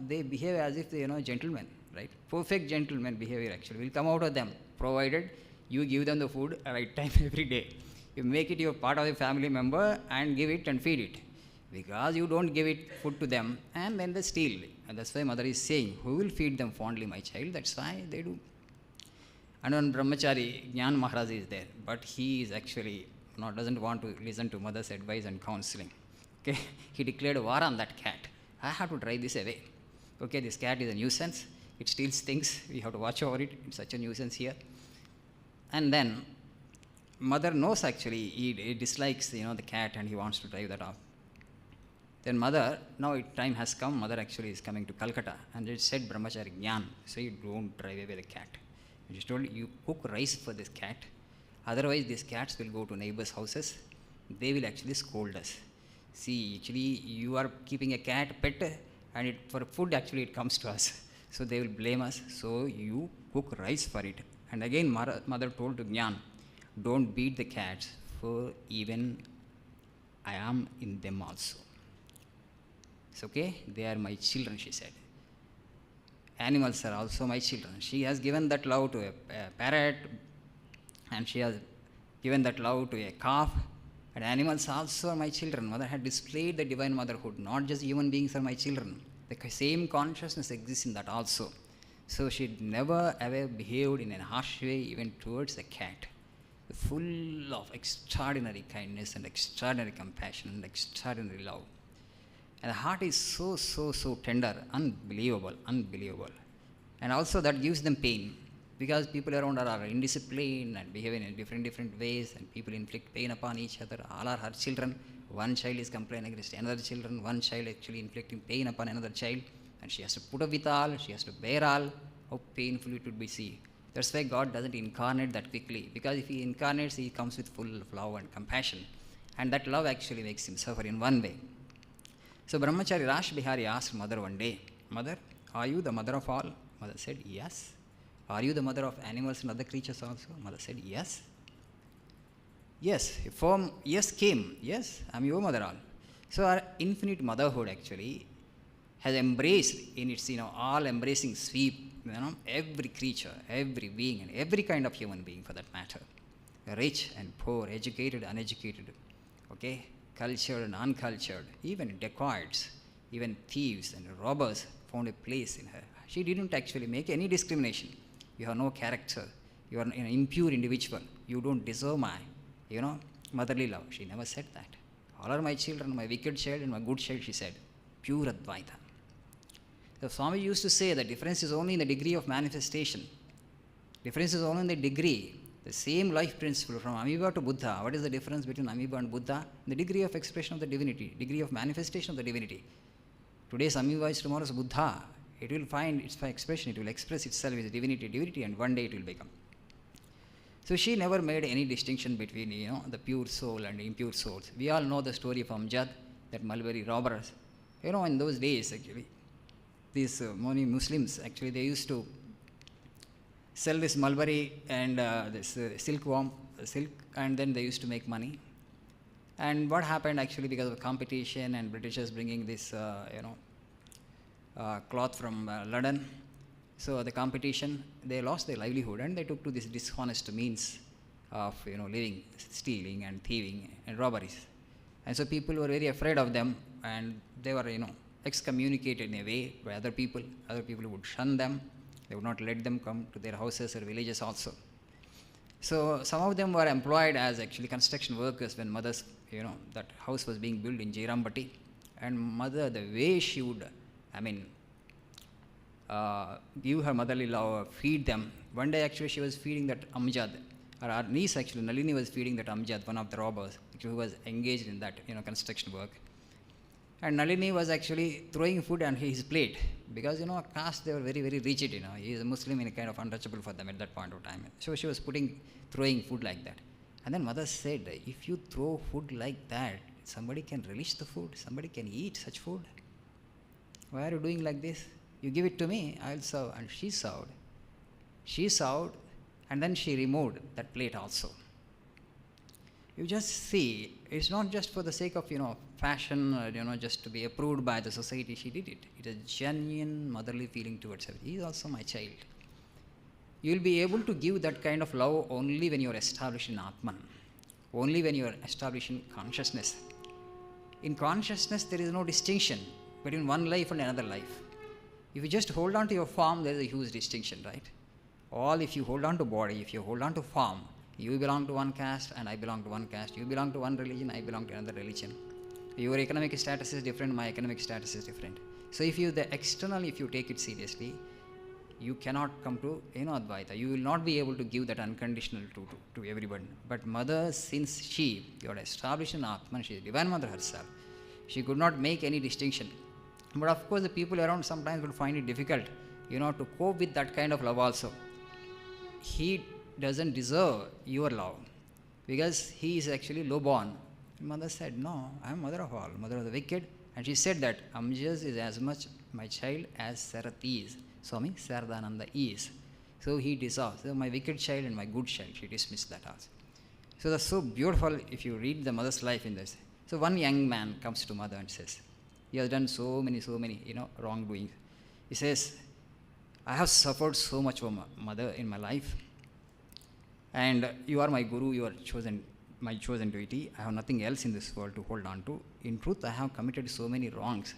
they behave as if they, gentlemen, right? Perfect gentleman behavior actually will come out of them, provided you give them the food at right time every day. You make it your part of a family member and give it and feed it. Because you don't give it food to them, and then they steal. And that's why mother is saying, who will feed them fondly, my child? That's why they do. And one brahmachari, Jnana Maharaj, is there, but he is actually doesn't want to listen to mother's advice and counseling. Okay, he declared war on that cat. I have to drive this away. Okay, this cat is a nuisance. It steals things. We have to watch over it. It's such a nuisance here. And then mother knows actually he dislikes the cat, and he wants to drive that off. Then mother, now time has come. Mother actually is coming to Calcutta, and it said brahmachari Jnana, say don't drive away the cat. She told, you cook rice for this cat, otherwise these cats will go to neighbors' houses. They will actually scold us. See, actually you are keeping a cat pet, and for food actually it comes to us. So they will blame us. So you cook rice for it. And again mother told to Jnana, don't beat the cats, for even I am in them also. It's okay, they are my children, she said. Animals are also my children. She has given that love to a parrot, and she has given that love to a calf, and animals also are my children. Mother had displayed the divine motherhood. Not just human beings are my children. The same consciousness exists in that also. So she never ever behaved in a harsh way even towards a cat. Full of extraordinary kindness and extraordinary compassion and extraordinary love. And the heart is so tender, unbelievable. And also that gives them pain, because people around her are indisciplined and behaving in different ways, and people inflict pain upon each other. All are her children. One child is complaining against another children. One child actually inflicting pain upon another child. And she has to put up with all. She has to bear all. How painful it would be see. That's why God doesn't incarnate that quickly. Because if He incarnates, He comes with full of love and compassion. And that love actually makes Him suffer in one way. So Brahmachari Rash Bihari asked mother one day, Mother, are you the mother of all? Mother said, yes. Are you the mother of animals and other creatures also? Mother said, yes. Yes, a firm yes came. Yes, I am your mother all. So our infinite motherhood actually has embraced in its, all-embracing sweep, every creature, every being, and every kind of human being for that matter. Rich and poor, educated, uneducated, okay, cultured and uncultured, even dacoits, even thieves and robbers found a place in her. She didn't actually make any discrimination. You have no character. You are an impure individual. You don't deserve my, motherly love. She never said that. All are my children, my wicked child and my good child, she said. Pure Advaita. The Swami used to say the difference is only in the degree of manifestation. Difference is only in the degree. The same life principle from amoeba to Buddha. What is the difference between amoeba and Buddha? The degree of expression of the divinity, degree of manifestation of the divinity. Today's amoeba is tomorrow's Buddha. It will find its expression, it will express itself as divinity, and one day it will become. So she never made any distinction between, the pure soul and impure souls. We all know the story of Amjad, that Mulberry robbers. In those days, actually, these many Muslims, actually, they used to sell this mulberry and this silk, and then they used to make money. And what happened actually, because of competition and Britishers bringing this, cloth from London, so the competition, they lost their livelihood and they took to this dishonest means of, living, stealing and thieving and robberies. And so people were very afraid of them, and they were, excommunicated in a way by other people. Other people would shun them. They would not let them come to their houses or villages also. So some of them were employed as actually construction workers when mother's, that house was being built in Jairambati. And mother, the way she would, give her motherly love, feed them. One day actually she was feeding that Amjad, or our niece actually, Nalini was feeding that Amjad, one of the robbers, who was engaged in that, construction work. And Nalini was actually throwing food on his plate because, caste, they were very, very rigid, He is a Muslim and kind of untouchable for them at that point of time. So she was throwing food like that. And then mother said, if you throw food like that, somebody can relish the food, somebody can eat such food. Why are you doing like this? You give it to me, I'll serve. And she served. She served, and then she removed that plate also. You just see, it's not just for the sake of, fashion, or, just to be approved by the society, she did it. It is genuine motherly feeling towards her. He is also my child. You will be able to give that kind of love only when you are established in Atman, only when you are established in consciousness. In consciousness, there is no distinction between one life and another life. If you just hold on to your form, there is a huge distinction, right? If you hold on to body, if you hold on to form, you belong to one caste and I belong to one caste. You belong to one religion, I belong to another religion. Your economic status is different, my economic status is different. So if you take it seriously, you cannot come to, Advaita. You will not be able to give that unconditional to everyone. But mother, since she got established in Atman, she is divine mother herself, she could not make any distinction. But of course, the people around sometimes would find it difficult, to cope with that kind of love also. He doesn't deserve your love because he is actually low-born. Mother said, no, I am mother of all, mother of the wicked. And she said that Amjas is as much my child as Sarath is. Swami Saradananda is. So he deserves. So my wicked child and my good child, she dismissed that also. So that's so beautiful if you read the mother's life in this. So one young man comes to mother and says, he has done so many, wrongdoings. He says, I have suffered so much for mother in my life. And you are my guru, you are my chosen deity. I have nothing else in this world to hold on to. In truth, I have committed so many wrongs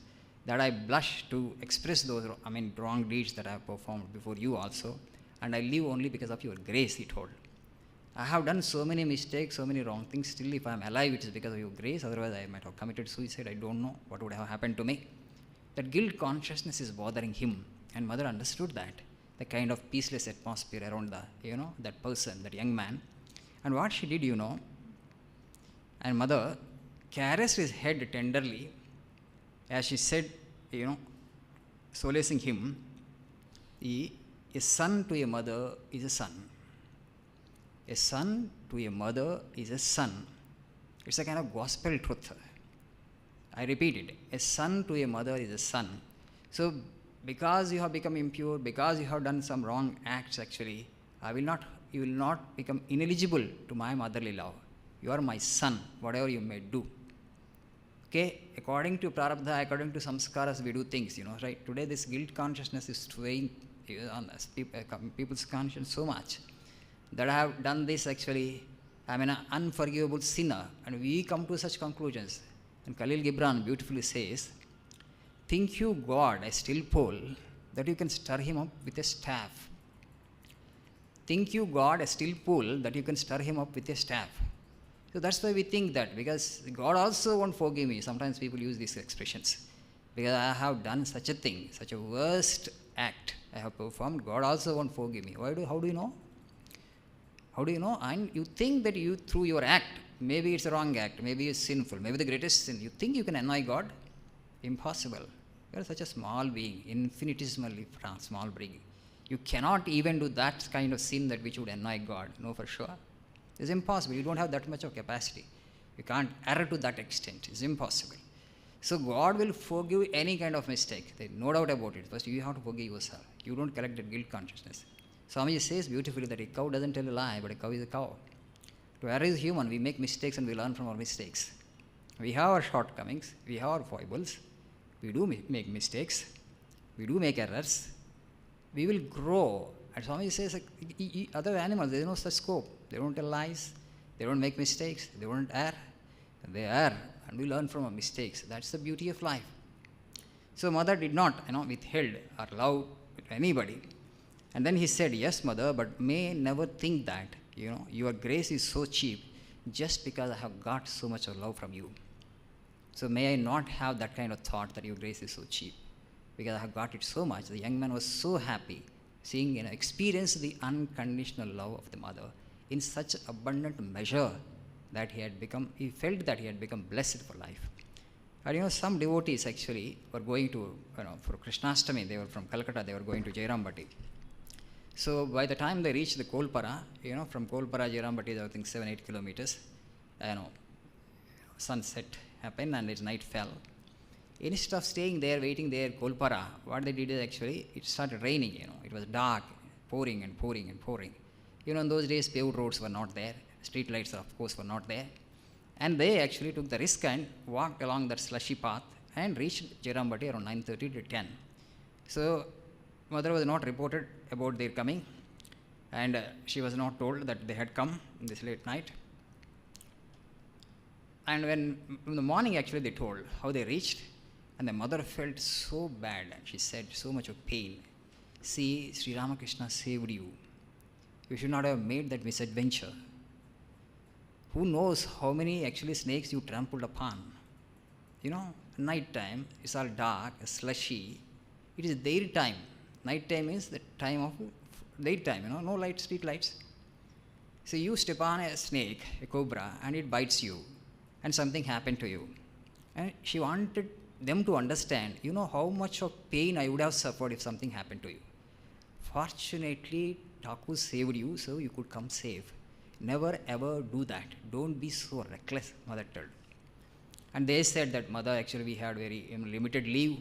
that I blush to express those, wrong deeds that I have performed before you also. And I live only because of your grace, he told. I have done so many mistakes, so many wrong things. Still, if I am alive, it is because of your grace. Otherwise, I might have committed suicide. I don't know what would have happened to me. That guilt consciousness is bothering him. And mother understood that. The kind of peaceless atmosphere around that person, that young man. And what she did, and mother caressed his head tenderly as she said, solacing him, a son to a mother is a son. A son to a mother is a son. It's a kind of gospel truth. I repeat it. A son to a mother is a son. So because you have become impure, because you have done some wrong acts actually, you will not become ineligible to my motherly love. You are my son, whatever you may do. Okay, according to prarabdha, according to samskaras, we do things, right? Today, this guilt consciousness is weighing on us, people's conscience so much that I have done this actually. I'm an unforgivable sinner, and we come to such conclusions. And Khalil Gibran beautifully says, think you God a still pole that you can stir him up with a staff. Think you God a still pool that you can stir him up with a staff. So that's why we think that, because God also won't forgive me. Sometimes people use these expressions. Because I have done such a thing, such a worst act I have performed, God also won't forgive me. How do you know? How do you know? And you think that you, through your act, maybe it's a wrong act, maybe it's sinful, maybe the greatest sin, you think you can annoy God? Impossible. You are such a small being, infinitesimally small being. You cannot even do that kind of sin that which would annoy God. No, for sure. It's impossible. You don't have that much of capacity. You can't err to that extent. It's impossible. So God will forgive any kind of mistake. There's no doubt about it. First, you have to forgive yourself. You don't collect that guilt consciousness. Swamiji says beautifully that a cow doesn't tell a lie, but a cow is a cow. To err is human. We make mistakes and we learn from our mistakes. We have our shortcomings. We have our foibles. We do make mistakes. We do make errors. We will grow. And Swami says, other animals, there is no such scope. They don't tell lies. They don't make mistakes. They don't err. They err. And we learn from our mistakes. That's the beauty of life. So mother did not, withheld her love to anybody. And then he said, yes, mother, but may never think that, your grace is so cheap just because I have got so much of love from you. So may I not have that kind of thought that your grace is so cheap, because I have got it so much. The young man was so happy seeing, experience the unconditional love of the mother in such abundant measure that he felt that he had become blessed for life. And some devotees actually were going to, for Krishnastami, they were from Calcutta, they were going to Jairambati. So by the time they reached the Kolpara, from Kolpara, Jairambati is I think 7-8 kilometers, sunset happened and its night fell. Instead of staying there, waiting there, Kolpara, what they did is actually, it started raining, it was dark, pouring and pouring and pouring. In those days, paved roads were not there, street lights, of course, were not there. And they actually took the risk and walked along that slushy path and reached Jairambati around 9:30 to 10. So, mother was not reported about their coming, and she was not told that they had come in this late night. And when in the morning actually they told how they reached, and the mother felt so bad, and she said so much of pain. See, Sri Ramakrishna saved you. You should not have made that misadventure. Who knows how many actually snakes you trampled upon. Night time, it's all dark, slushy. It is their time. Night time is the time of their time, no light, street lights. So you step on a snake, a cobra, and it bites you, and something happened to you. And she wanted them to understand, how much of pain I would have suffered if something happened to you. Fortunately, Thakur saved you, so you could come safe. Never ever do that. Don't be so reckless, mother told. And they said that, mother, actually we had very limited leave,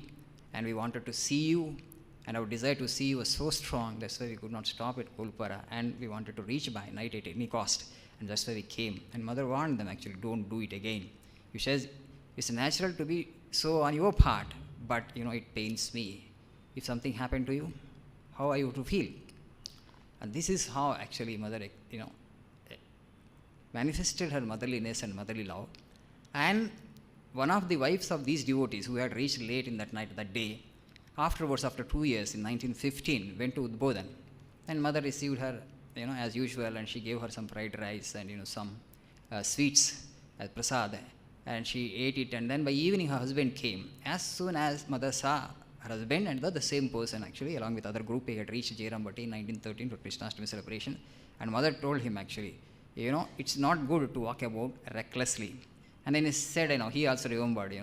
and we wanted to see you, and our desire to see you was so strong, that's why we could not stop at Kolpara, and we wanted to reach by night at any cost, and that's why we came. And mother warned them, actually, don't do it again. She says, it's natural to be so on your part, but it pains me. If something happened to you, how are you to feel? And this is how actually mother, manifested her motherliness and motherly love. And one of the wives of these devotees who had reached late in that night, that day, afterwards, after 2 years, in 1915, went to Udbodhan. And mother received her, as usual, and she gave her some fried rice and, some sweets as prasad. And she ate it, and then by evening her husband came. As soon as mother saw her husband, and the same person actually, along with other group, he had reached Jairambati in 1913 for Krishnastami celebration. And mother told him actually, it's not good to walk about recklessly. And then he said, he also remembered,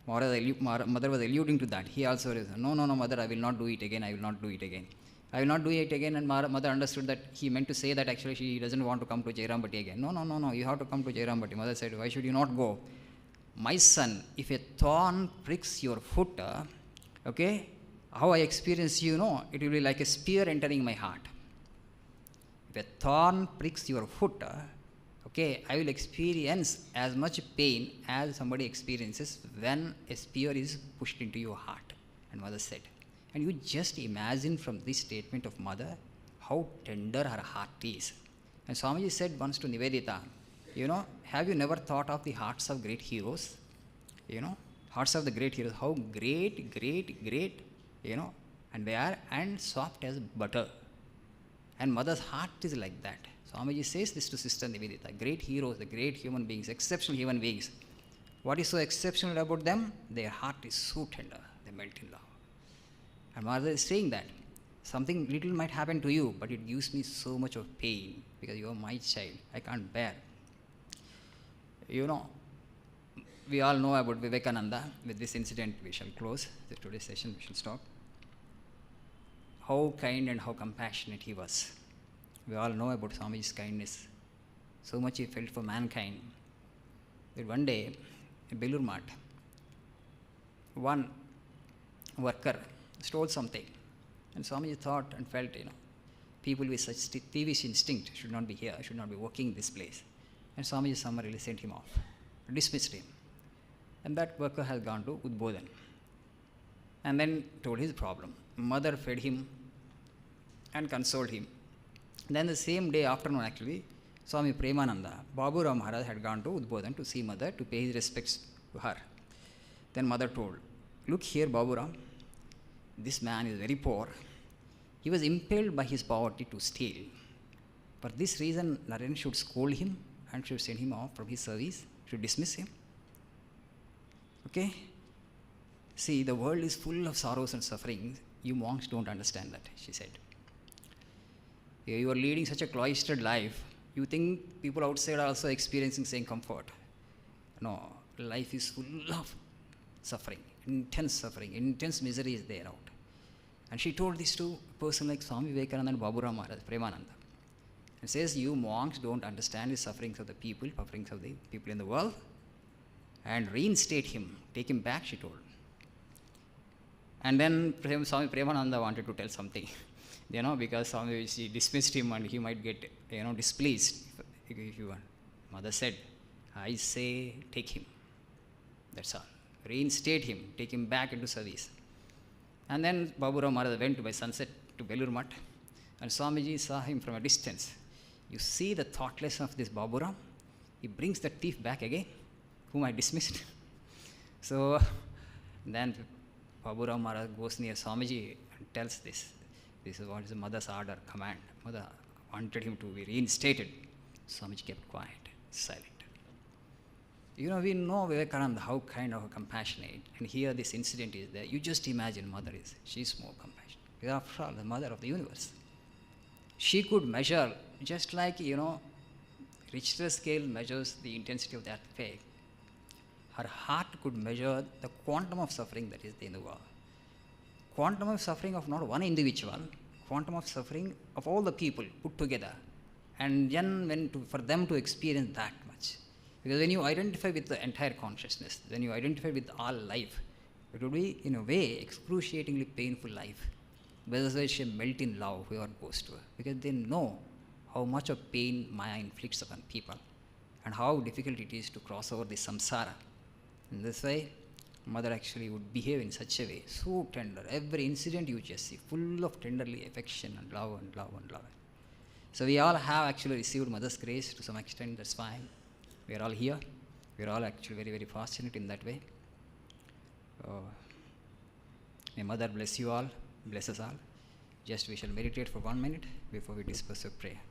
mother was alluding to that. He also said, no, mother, I will not do it again, I will not do it again. I will not do it again. And mother understood that he meant to say that actually she doesn't want to come to Jairambati again. No, you have to come to Jairambati. Mother said, why should you not go? My son, if a thorn pricks your foot, how I experience it will be like a spear entering my heart. If a thorn pricks your foot, Okay, I will experience as much pain as somebody experiences when a spear is pushed into your heart. And mother said, and you just imagine from this statement of mother how tender her heart is. And Swamiji said once to Nivedita, have you never thought of the hearts of great heroes? Hearts of the great heroes, how great, and they are, and soft as butter. And mother's heart is like that. Swamiji says this to Sister Nivedita. Great heroes, the great human beings, exceptional human beings. What is so exceptional about them? Their heart is so tender. They melt in love. And mother is saying that something little might happen to you, but it gives me so much of pain because you are my child. I can't bear. We all know about Vivekananda. With this incident, we shall close today's session. We shall stop. How kind and how compassionate he was. We all know about Swamiji's kindness. So much he felt for mankind. But one day, in Belur Math, one worker stole something. And Swamiji thought and felt, people with such thievish instinct should not be here, should not be working this place. And Swamiji summarily sent him off, dismissed him. And that worker has gone to Udbodhan. And then told his problem. Mother fed him and consoled him. Then the same day afternoon actually, Swami Premananda, Baburao Maharaj had gone to Udbodhan to see mother, to pay his respects to her. Then mother told, look here Baburao, this man is very poor. He was impelled by his poverty to steal. For this reason, Naren should scold him and should send him off from his service, should dismiss him. Okay? See, the world is full of sorrows and sufferings. You monks don't understand that, she said. You are leading such a cloistered life. You think people outside are also experiencing same comfort. No, life is full of suffering, intense misery is there out. And she told this to a person like Swami Vivekananda and Baburao Maharaj, Premananda. And says, you monks don't understand the sufferings of the people in the world. And reinstate him, take him back, she told. And then Swami Premananda wanted to tell something. Because Swami, she dismissed him and he might get, displeased if you want. Mother said, I say, take him. That's all. Reinstate him, take him back into service. And then Baburao Maharaj went by sunset to Belur Math, and Swamiji saw him from a distance. You see the thoughtlessness of this Baburao? He brings the thief back again, whom I dismissed. So then Baburao Maharaj goes near Swamiji and tells this. This is what is the mother's order, command. Mother wanted him to be reinstated. Swamiji kept quiet, silent. We know Vivekananda, how kind, how compassionate. And here this incident is there. You just imagine mother is. She's more compassionate. Because after all, the mother of the universe. She could measure, just like, Richter scale measures the intensity of the earthquake. Her heart could measure the quantum of suffering that is there in the world. Quantum of suffering of not one individual, quantum of suffering of all the people put together. And then for them to experience that much. Because when you identify with the entire consciousness, when you identify with all life, it will be, in a way, excruciatingly painful life. But that's why she melt in love, whoever goes to her. Because they know how much of pain Maya inflicts upon people and how difficult it is to cross over the samsara. In this way, mother actually would behave in such a way, so tender. Every incident you just see, full of tenderly affection and love and love and love. So we all have actually received mother's grace to some extent, that's fine. We are all here. We are all actually very, very fortunate in that way. May mother bless you all, bless us all. Just we shall meditate for 1 minute before we disperse with prayer.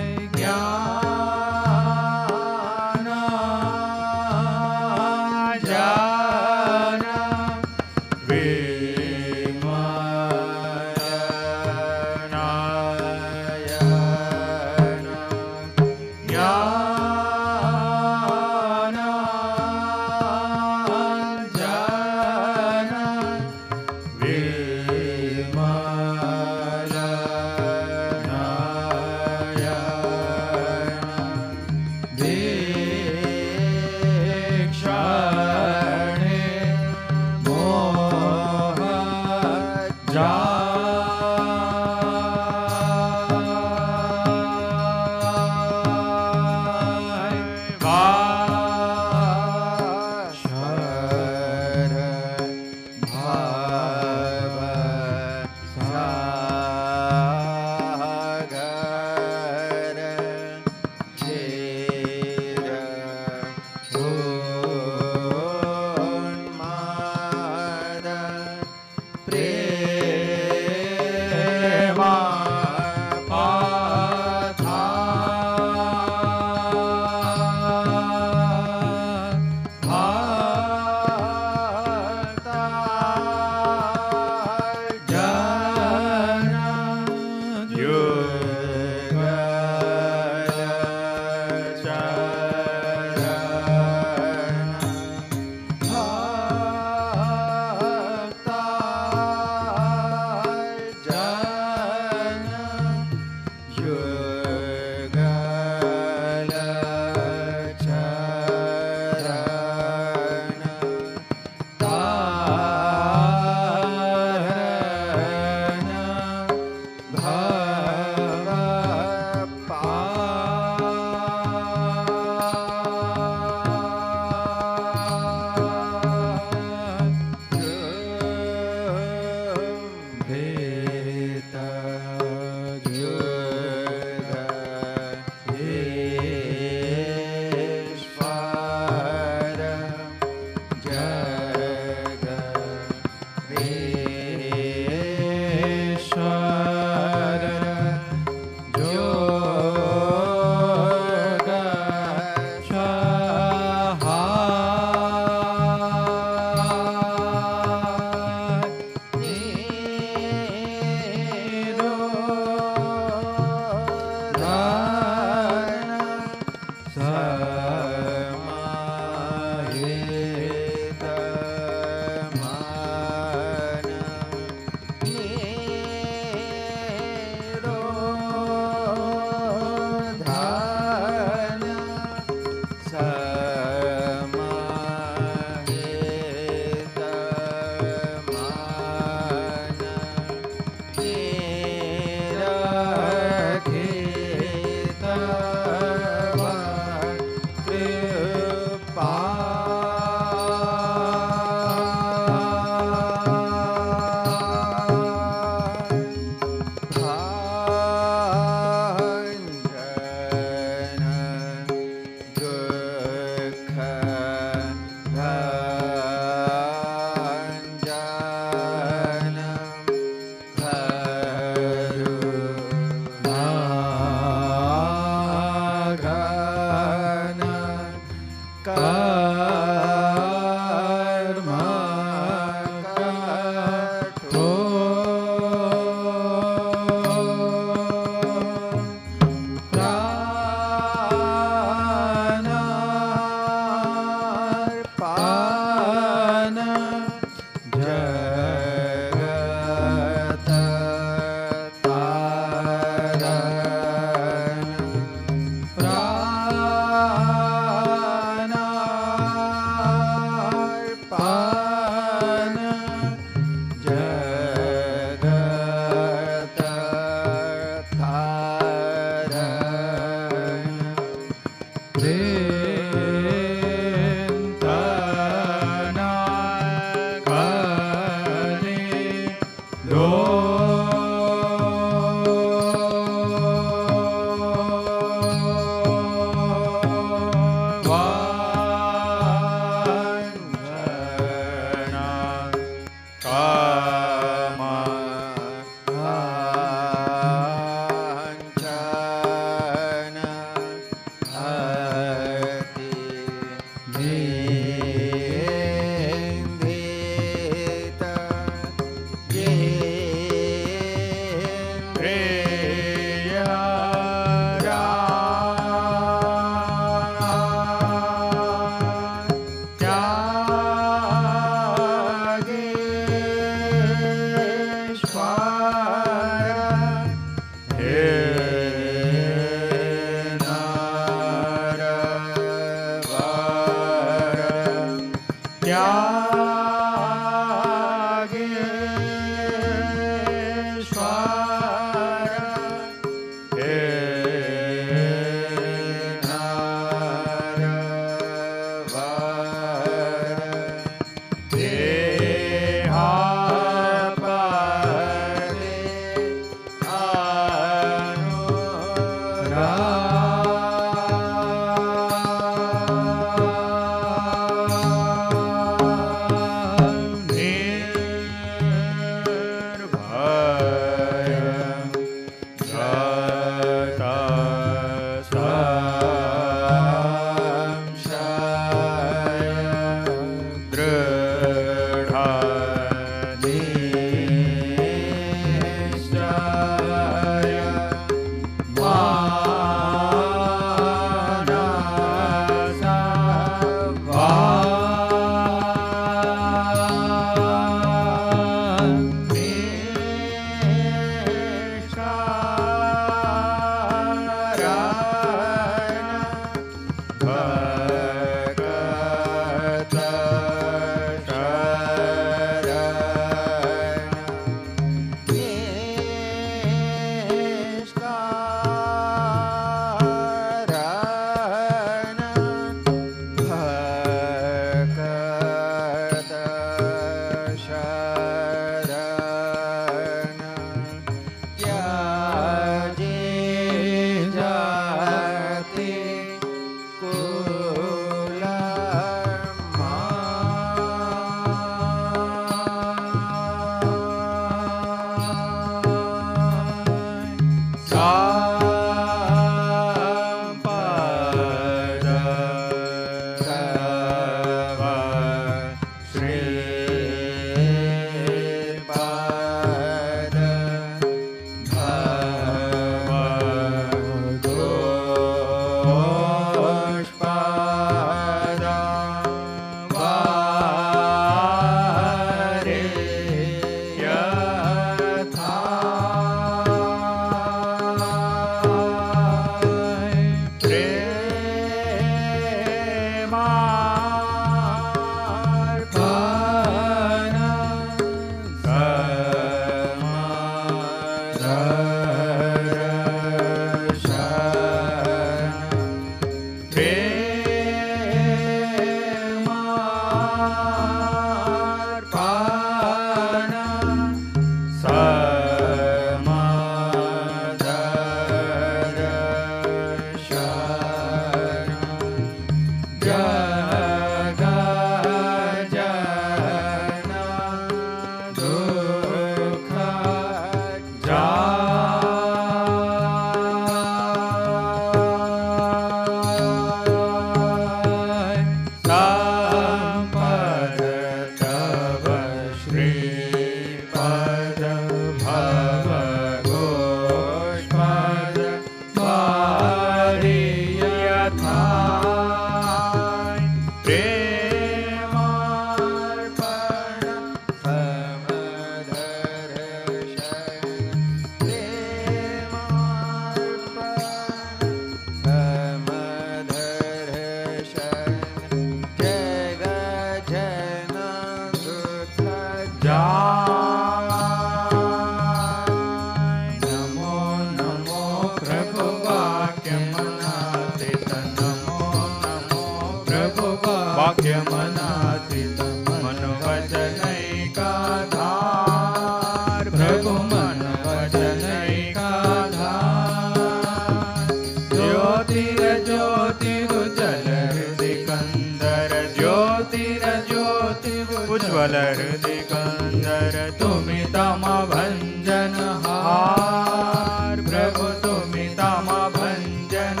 उज्ज्वल हृदय कंदर तुमि तम भंजन हार प्रभु तुमि तम भंजन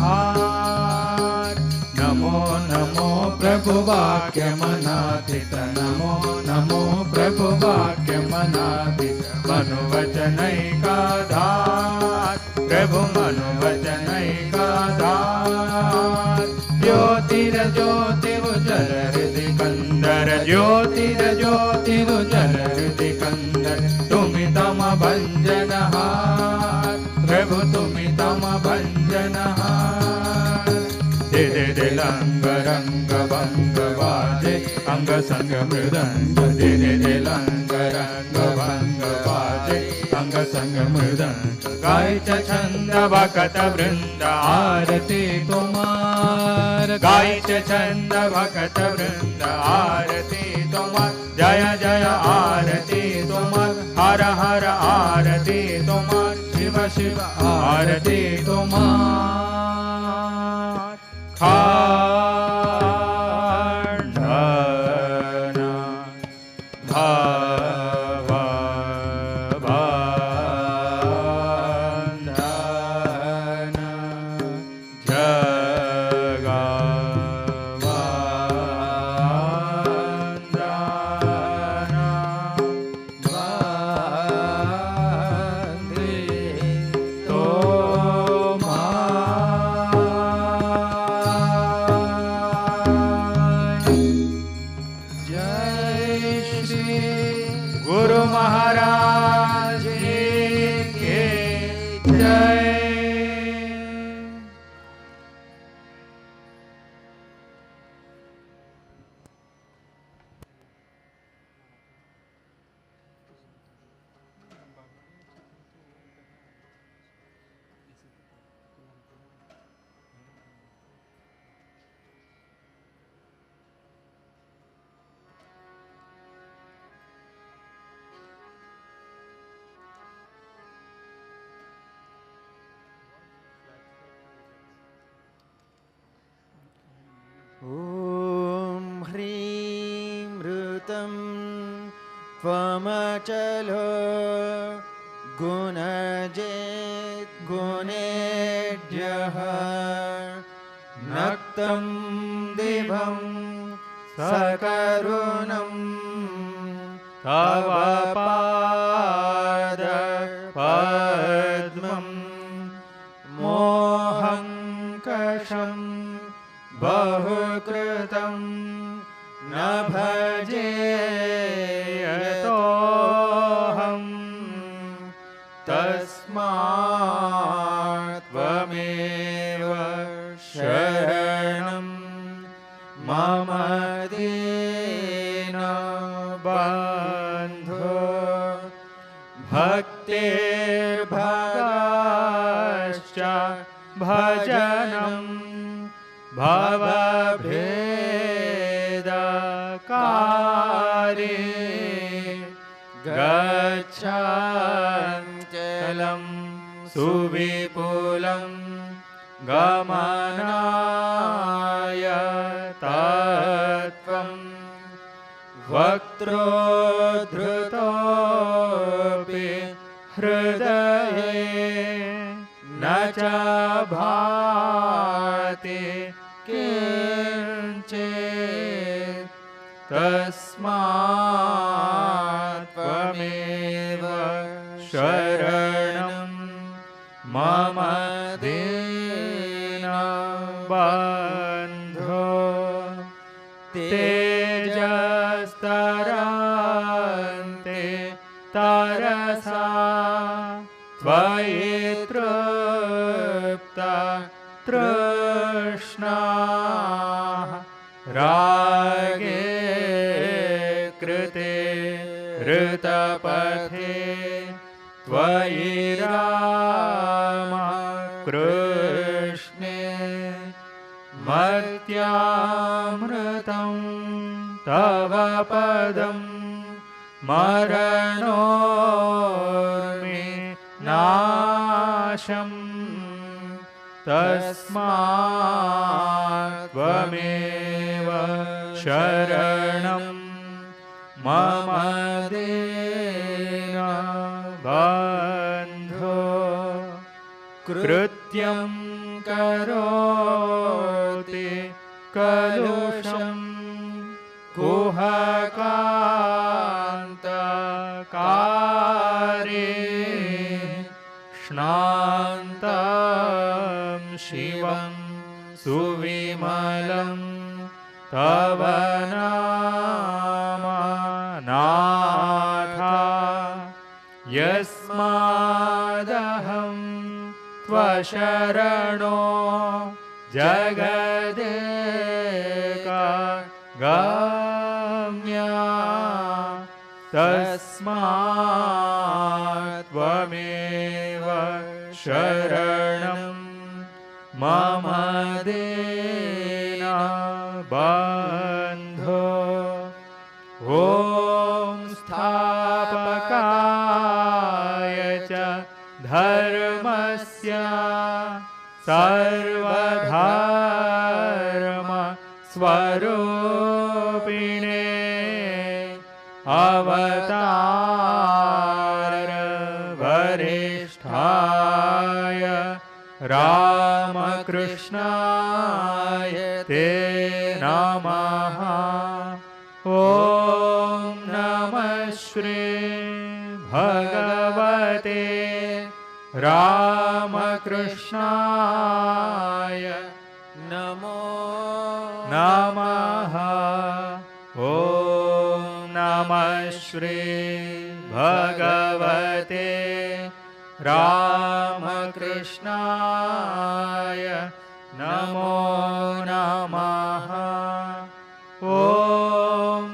हार नमो नमो प्रभु वाक्य मनातीत नमो नमो प्रभु वाक्य मनातीत मनुवचनैकाधार प्रभु मनुवचनैकाधार ज्योतिर्ज्योतिरुज्ज्वल हृदय कंदर ज्योतिर्ज्योतिरुज्ज्वल हृदय कंदर तुमि तम भंजन हार प्रभु तुमि तम भंजन हार दे दे दे लंग रंग भंग बाजे अंग संग मृदंग दे दे दे लंग रंग भंग बाजे अंग संग मृदंग गायच छंद भक्त वृंद आरती तुम्हार गायच छंद भक्त वृंद आरती तुम्हार जय जय आरती तुम्हार हर हर आरती तुम्हार शिव शिव आरती तुम्हार खांडना भाव बंधना जगवंदना गुरु महाराज के जय। ॐ ह्रीं ऋतं त्वमचलो गुणजेत् गुणेभ्यः नक्तं दिवं सकरुणं तव भक्तिर्भगश्च भजनं भवभेदकारे गच्छन्त्यलं सुविपुलं गमनाय तत्त्वं वक्त्रोद्धृतोऽपि हृदये न च भाति किञ्चित् तस्मात् त्वमेव शरणं मम दीनबन्धो तेजस्तरन्ते तरसा त्वयि तृप्ता तृष्णाः रागे कृते ऋतपथे त्वयि राम कृष्णे मर्त्यामृतं तव पदं मरणोर्मे नाशम् तस्मात् त्वमेव शरणं मम दीनबन्धो कृत्यं करोति कलुषं कुहकान्तकारे श्नान्तं शिवं सुविमलं तव नाम नाथ यस्मादहं त्वशरणो जगदेकगम्या तस्मात् त्वमेव शरणं मम दीनबन्धो ॐ स्थापकाय च धर्मस्य सर्वधर्मस्वरूपिणे अवतार वरिष्ठाय रामकृष्णाय ते नमः। ॐ नमः श्री भगवते रामकृष्णाय नमो नमः। ॐ नमः श्री भगवते रामकृष्णाय नमो नमः। ॐ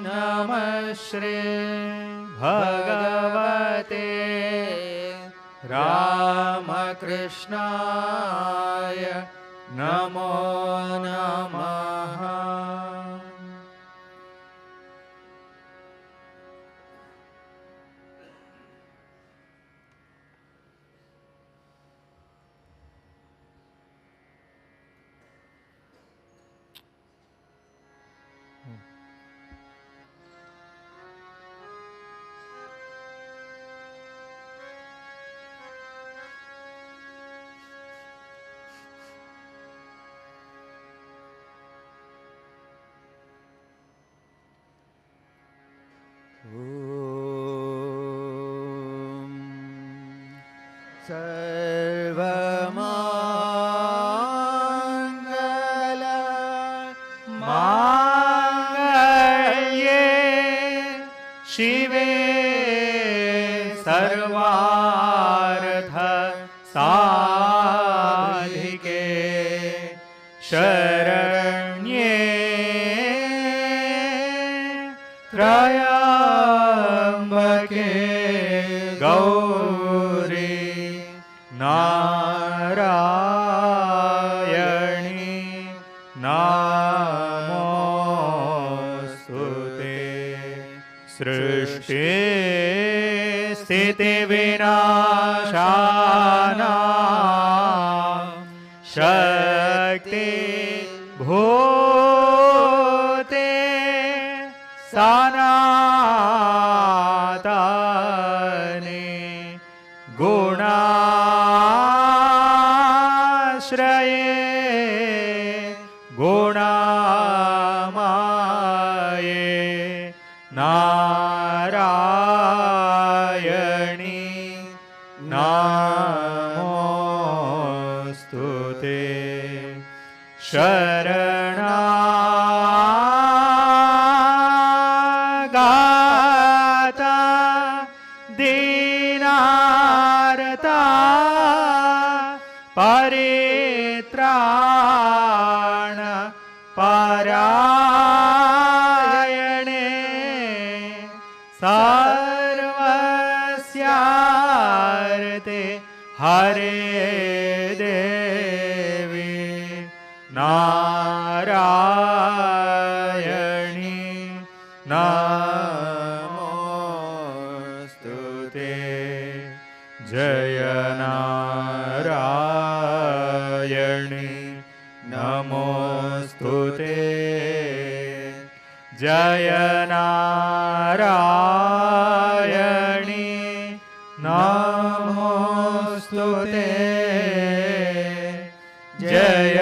नमः श्री भगवते रामकृष्णाय नमो नमः। सर्वमङ्गल माङ्गल्ये शिवे सर्वार्थ साधिके शरण्ये त्र्यम्बके गौरी नारायणी नमोस्तुते। सृष्टि स्थिति विनाशानां शक्ति भूते सनातने गुणाश्रये गुणामाये नारायणी नमोस्तुते। शरणागता दीनार्ता परित्राण परायणे सर्वस्यार्थे हरे देवी नारायणी नमोस्तुते। जय नारायणी नमोस्तुते। जय नारायणी नमोस्तुते। जय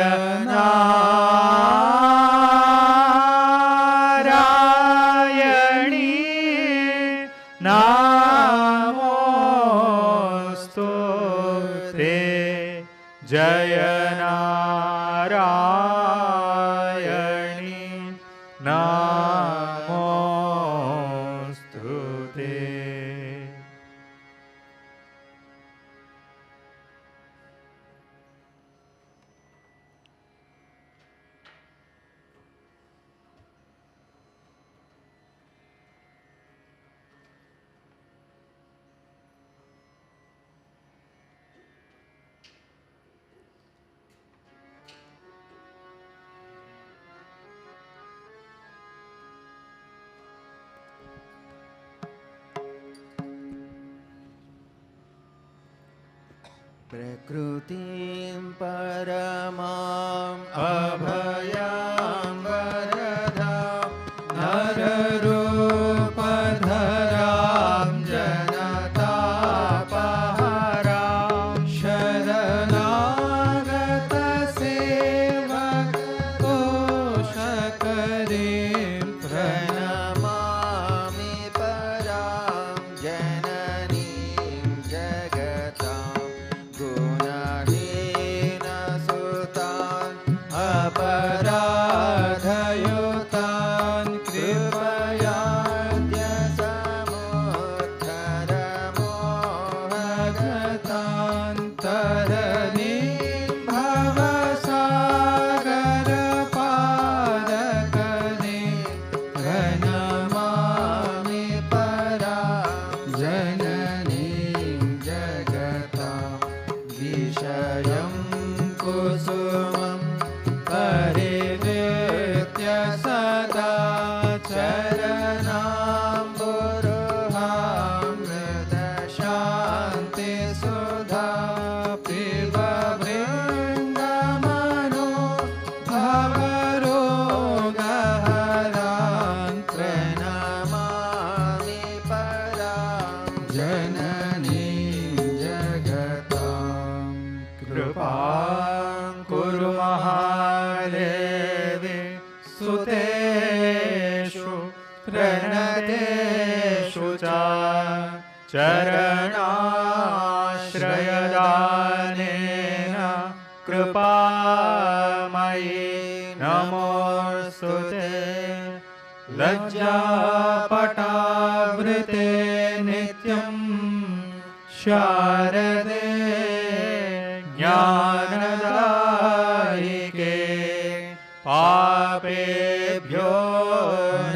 नारायणी नमोस्तुते। जय नारायणी नमोस्तुते। प्रकृतिं परमां अभयां वरदां नररूपधरां जनतापहरां शरणागतसेवकोशकरीं प्रणमामि परां जननीं जगतां गुणहीनसुतान् अपराधयुतान् कृपयाद्य समुद्धर मोहगतान् तरणीं भवसागरपादकरीं प्रणमामि परां जननीं जगतां विषयं कुसुमं परिहृत्य सदा चरणाम्बुरुहामृतशान्तिसुधा पिबवृन्दमनो भवरोगहरान् प्रणमामि परां जननीं जगतां कृपां कुरु महादेवी सुतेषु प्रणतेषु च चरणाश्रयदानेन कृपामयि नमोऽस्तुते। लज्जापटावृते नित्यं शारदे ज्ञानदायिके पापेभ्यो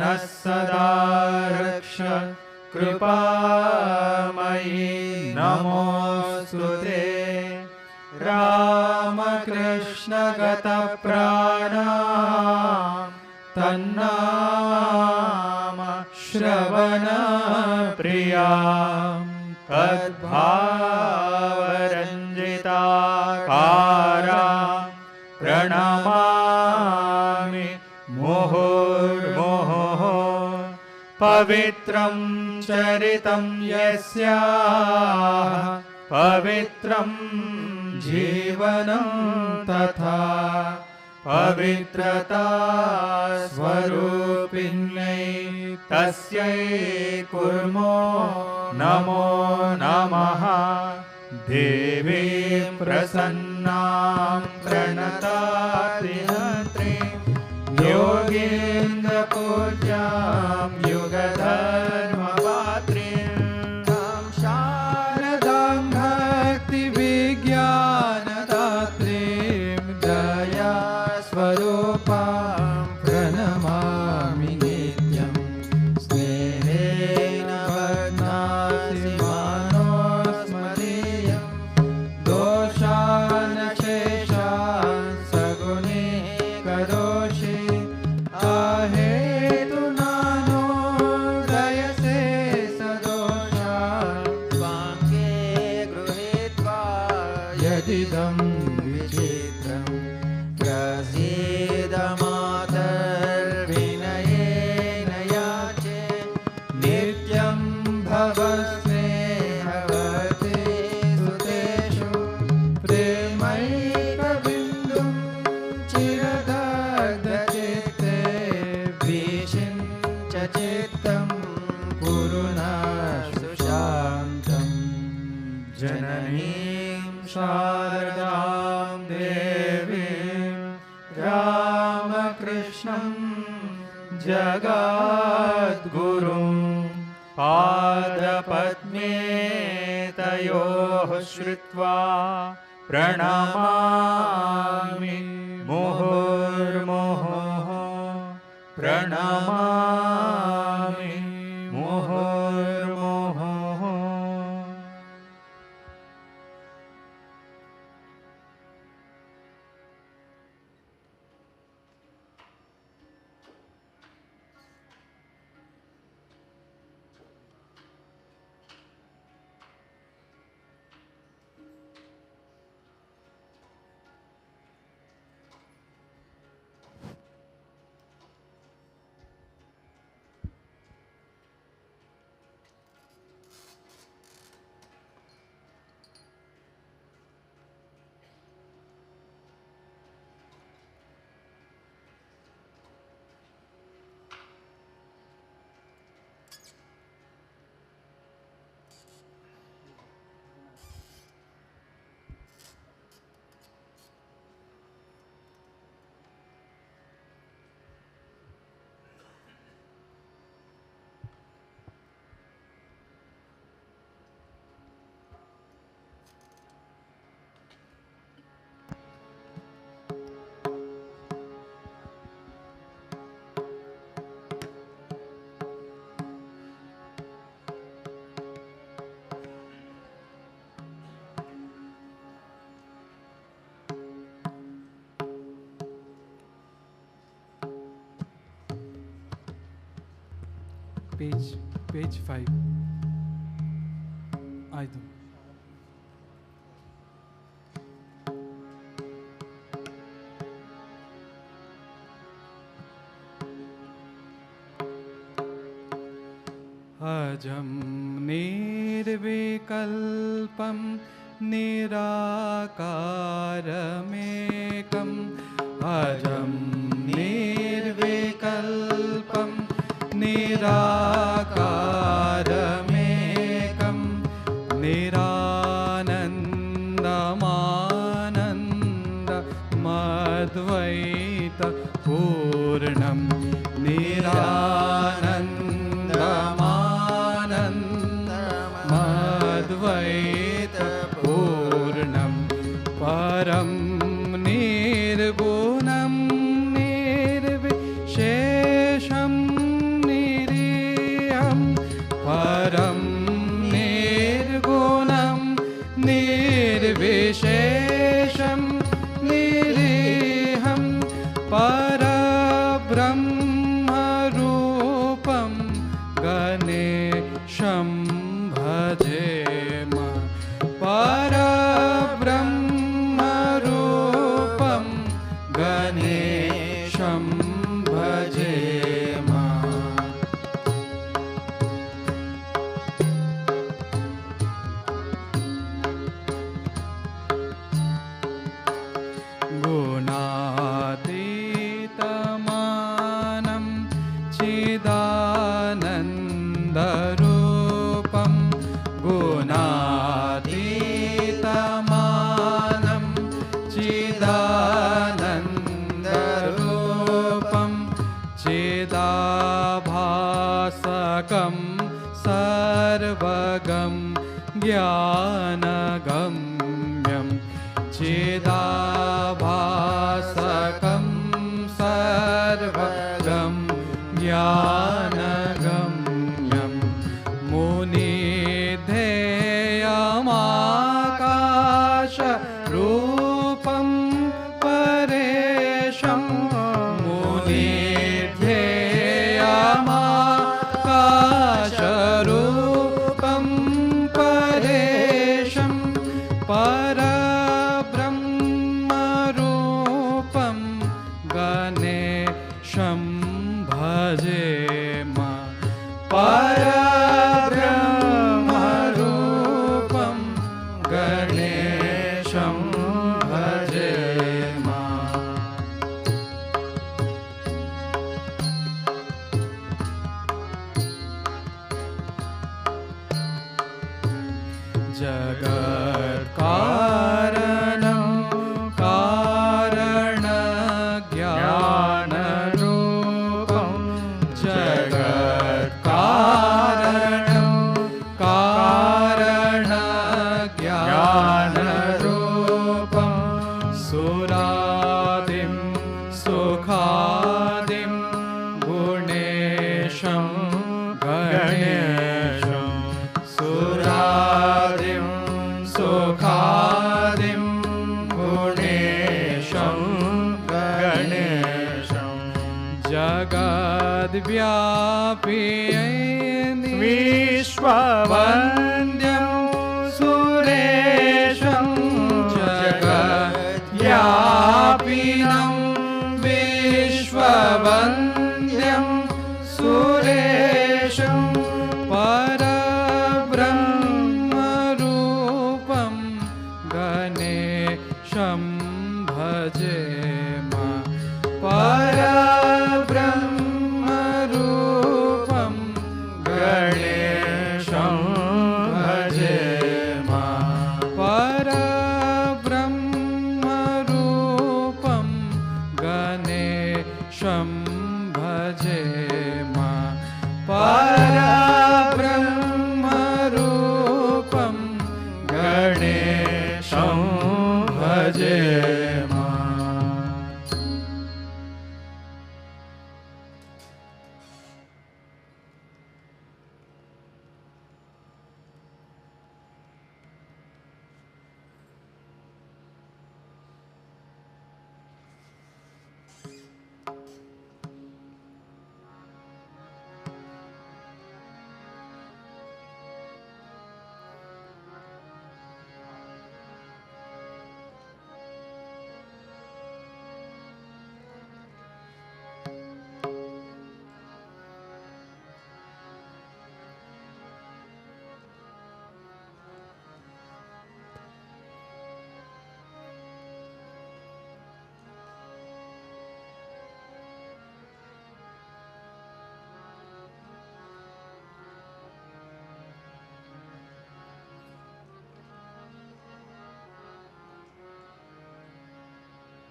नः सदा रक्ष कृपा मयि नमोऽस्तु ते रामकृष्णगतप्राणा तन्नाम श्रवणप्रिया तद्भावरञ्जिताकारा प्रणमामि मुहुर्मुहुः पवित्रं चरितं यस्याः पवित्रं जीवनं तथा पवित्रता स्वरूपिण्यै तस्यै कुर्मो नमो नमः देवी प्रसन्नां प्रणतात्रिहन्त्रीं योगीन्द्रपूज्यां युगधर्मपात्रीं तां शारदां भक्तिविज्ञानदात्रीं दया स्वरूपां प्रणमामि नित्यं स्नेहेन बध्नासि मानोस्मदीयं दोषान् शेषान् सगुणैकदोषी अहेतुनानो दयसे सदोषान् स्वाङ्गे गृहीत्वा यदिदं विचित्रं प्रसीद मातर्विनयेन याचे नित्यं भव स्नेहवते सुतेषु प्रेमैकबिन्दुं चिरदग्धचित्ते विषिञ्च चित्तं कुरु न सुशान्तम् जननीं शारदां देवीं रामकृष्णं जगद्गुरुं पादपद्मे तयोः श्रुत्वा प्रणमामि मुहुर्मुहुः प्रणमामि मुहुर्मुहुः page 5 आयदु अजं निर्विकल्पं निराकारमेकम् अजं निर्विकल्पं निराकारमेकं निरानन्दमानन्दमद्वैतपूर्णं निरानन्दमानन्दमद्वैतपूर्णं परं निर्गुणं निर्विशेषं निरीहं परं ज्ञानगम्यं चिदाभासकं सर्वगं ज्ञानगम्यं मुनिध्येयमाकाशरूपं परेशं मुनिध्येयमाकाशरूपं परेशं परब्रह्मरूपं गणेशं भजेम परब्रह्मरूपं गणेशं भजेम जगत्कारणं कारणज्ञानरूपं जगत्कारणं कारणज्ञानरूपं सुरादिं सुखादिं गुणेशं गणेशं सुरादिं सुखादिं गुणेशं गणेशं जगद्व्यापी विश्ववन्द्यं सुरेशं जगद्व्यापिनं विश्ववन्द्यं सुरेशं परब्रह्मरूपं गणेशं भजेम परब्रह्मरूपं गणेशं भजेम परब्रह्मरूपं गणेशं भजेम परब्रह्मरूपं गणेशं भजेम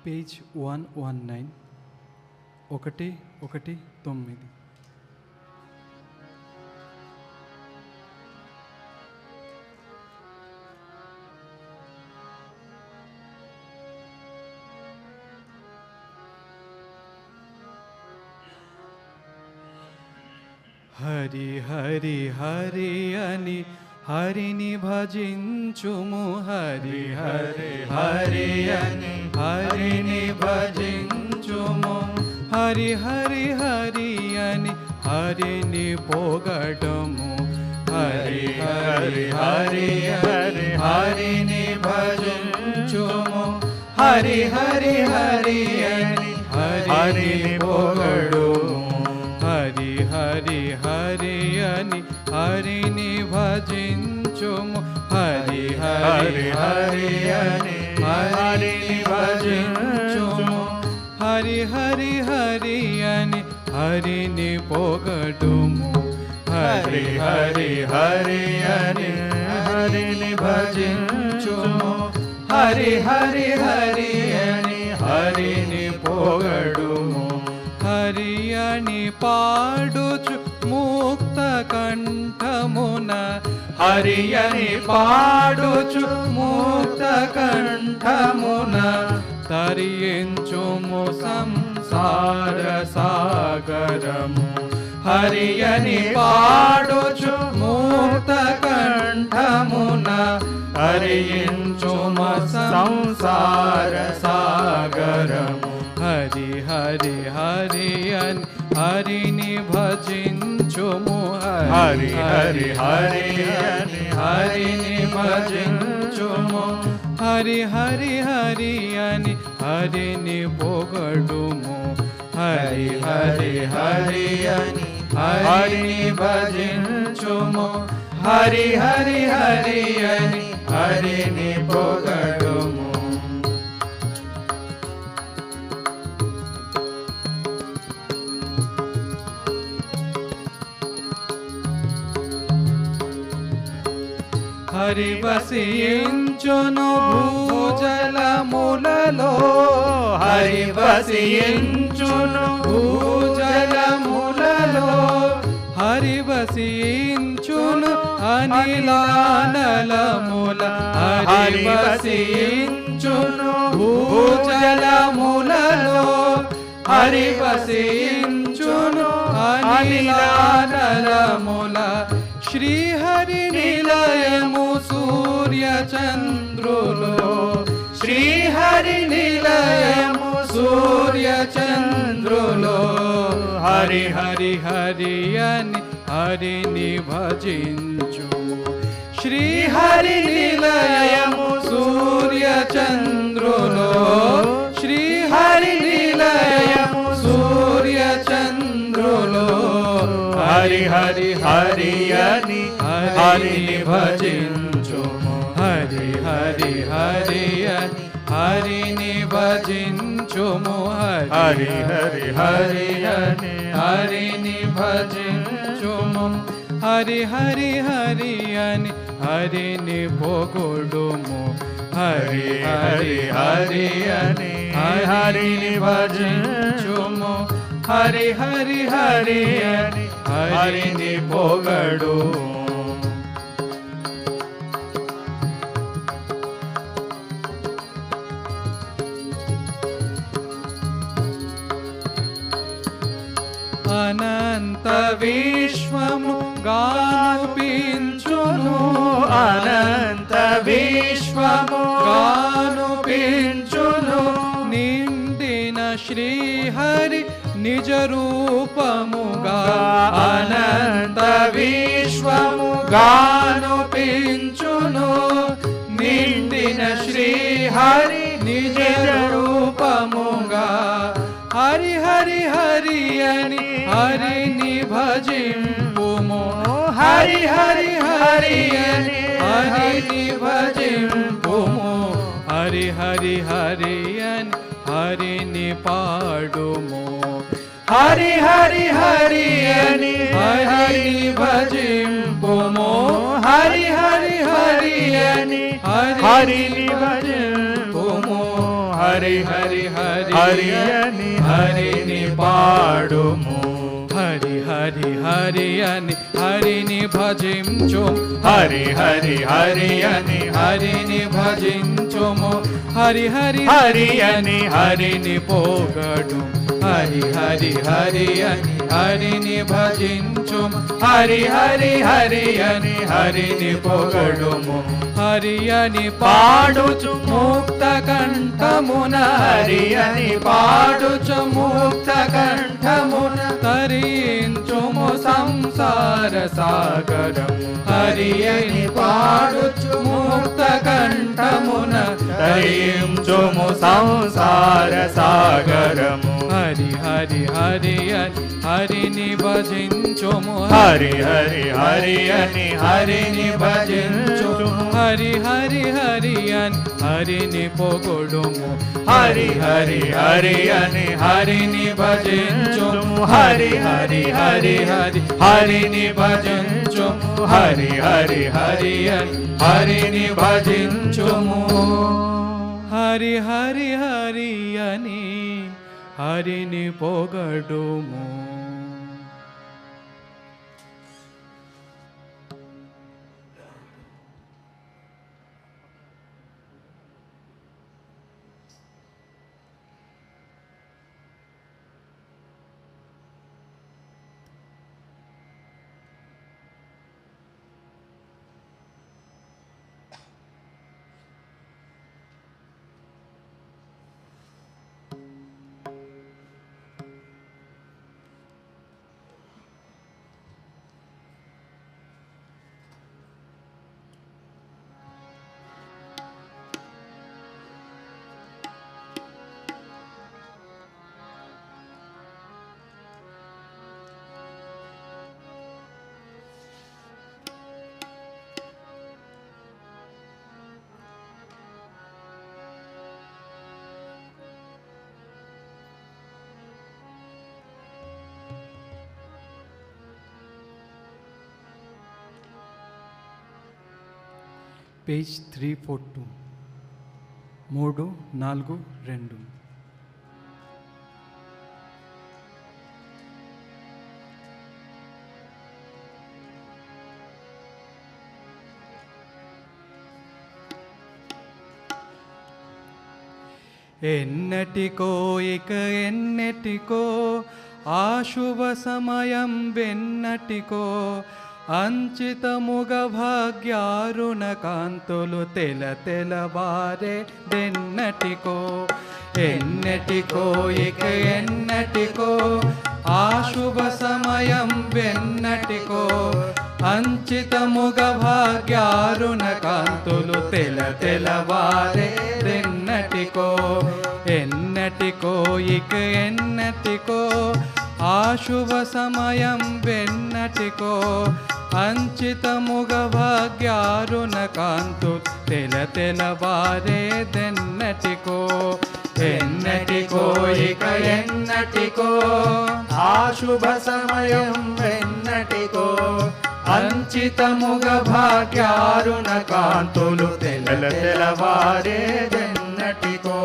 పేజ్ 119 119 హరి హరి హరి అని హరిని భజించుము హరి హరి హరి అని హరిని భజించుము హరి హరి హరి అని హరిని పొగడము హరి హరి హరి హరి హరిని భజించుము హరి హరి హరి అని హరిని పొగడుము హరి హరి హరి అని హరిని భజించుము హరి హరి హరి అని హరిని భజించుము హరి హరి హరి అని హరిని పొగడుము హరి హరి హరి అని హరిని భజించుము హరి హరి హరి అని హరిని పొగడుము హరి అని పాడుచు ముక్త కంఠమున హరి అని పాడుచు ముక్త కంఠమున తరించుము సంసార సాగరము. హరి అని పాడుచు ముక్త కంఠమున తరించుము సంసార సాగరము. హరి హరి హరి అని హరిని భజించుము. హరి హరి హరి అని హరిని భజించుము. హరి హరి హరి అని హరిని పొగడుము. హరి హరి హరి అని హరిని భజించుము. హరి హరి హరి అని హరిని పొగడుము. హరి వసించును భూజలములలో. హరి వసించును భూజలములలో. హరి వసించును అనిలానలముల. హరి వసించును భూజలములలో. హరి వసించును అనిలానలముల. శ్రీహరి నిలయము సూర్య చంద్రులు. శ్రీహరి నిలయము సూర్య చంద్రులు. హరి హరి హరి అని హరిని భజించు. శ్రీహరి నిలయము సూర్య చంద్రులు. శ్రీహరి నిలయము సూర్య చంద్రులు. హరి హరి హరి అని హరిని భజించుము. హరి హరి హరి అని హరిని భజించుము. హరి హరి హరి అని హరిని భజించుము. హరి హరి హరి అని హరిని పొగడుము. హరి హరి హరి అని హరిని భజించుము. హరి హరి హరి అని హరిని పొగడు. అనంత విశ్వము గానుపించును. అనంత విశ్వము గానుపించును. నిండిన శ్రీహరి నిజ రూపముగా. అనంత విశ్వము గానుపించును. నిండిన శ్రీహరి నిజ రూపముగా. హరి హరి హరి అని హరిని భజింపుము. హరి హరి హరి అని హరిని భజింపుము. హరి హరి హరి అని హరిని పాడుము. హరి హరి హరి అని హరిని భజింపుము. హరి హరి హరి అని హరిని భజింపుము. హరి హరి హరి అని హరిని పాడుము. హరి హరి హరి అని హరిని భజించుము. హరి హరి హరి అని హరిని భజించుము. హరి హరి హరి అని హరిని పొగడు. హరి హరి హరి అని హరిని భజించుము. హరి హరి హరి అని హరిని పొగడుము. హరి అని పాడుచు ముక్త కంఠమున. హరి అని పాడుచు ముక్త కంఠమున తరించుము సంసార సాగరం. హరి అని పాడుచు ముక్త కంఠమున తరించుము సంసార సాగరము. హరి హరి హరి అని హరిని భజించుము. హరి హరి హరి అని హరిని భజించుము. హరి హరి హరి అని హరిని పొగడుము. హరి హరి హరి అని హరిని భజించుము. హరి హరి హరి హరి హరిని భజించుము. హరి హరి హరి అని హరిని భజించుము. హరి హరి హరి అని హరిని పొగడుము. పేజ్ 342 342. ఎన్నటికో ఇక ఎన్నటికో ఆశుభ సమయం వెన్నటికో అంచితముగ భాగ్యారుణ కాంతులు తెలతెలవారే దెన్నటికో. ఎన్నటికో ఇక ఎన్నటికో ఆశుభ సమయం వెన్నటికో అంచితముగ భాగ్యారుణ కాంతులు తెలతెలవారే దెన్నటికో. ఎన్నటికో ఇక ఎన్నటికో ఆశుభ సమయం వెన్నటికో అంచితముగ భాగ్యారుణ కాంతు తెలతెలవారే దెన్నటికో. ఎన్నటికో ఇక ఎన్నటికో ఆశుభ సమయం వెన్నటికో అంచితముగ భాగ్యారుణ కాంతులు తెలతెలవారే దెన్నటికో.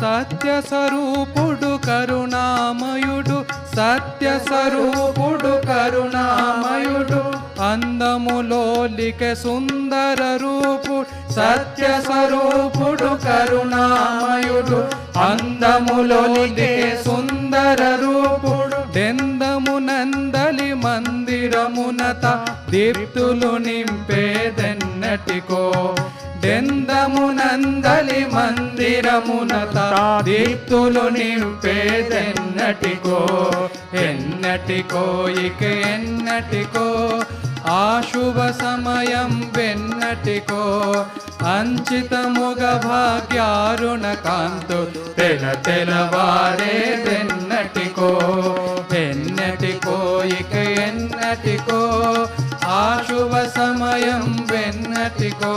సత్య స్వరూపుడు కరుణామయుడు సత్య స్వరూపుడు కరుణామయుడు అందములోలిక సుందర రూపుడు సత్య స్వరూపుడు కరుణామయుడు అందములోలిక సుందర రూపుడు దెందమునందలి మందిరమునత దీప్తులు నింపేదెన్నటికో. దెందమునందలి మందిరమునత దీప్తులు నింపేదెన్నటికో. ఎన్నటికో ఇక ఎన్నటికో ఆశుభ సమయం వెన్నటికో అంచితముగ భాగ్యారుణ కాంతు తెలతెలవారే దెన్నటికో. ఎన్నటికో ఇక ఎన్నటికో ఆశుభ సమయం వెన్నటికో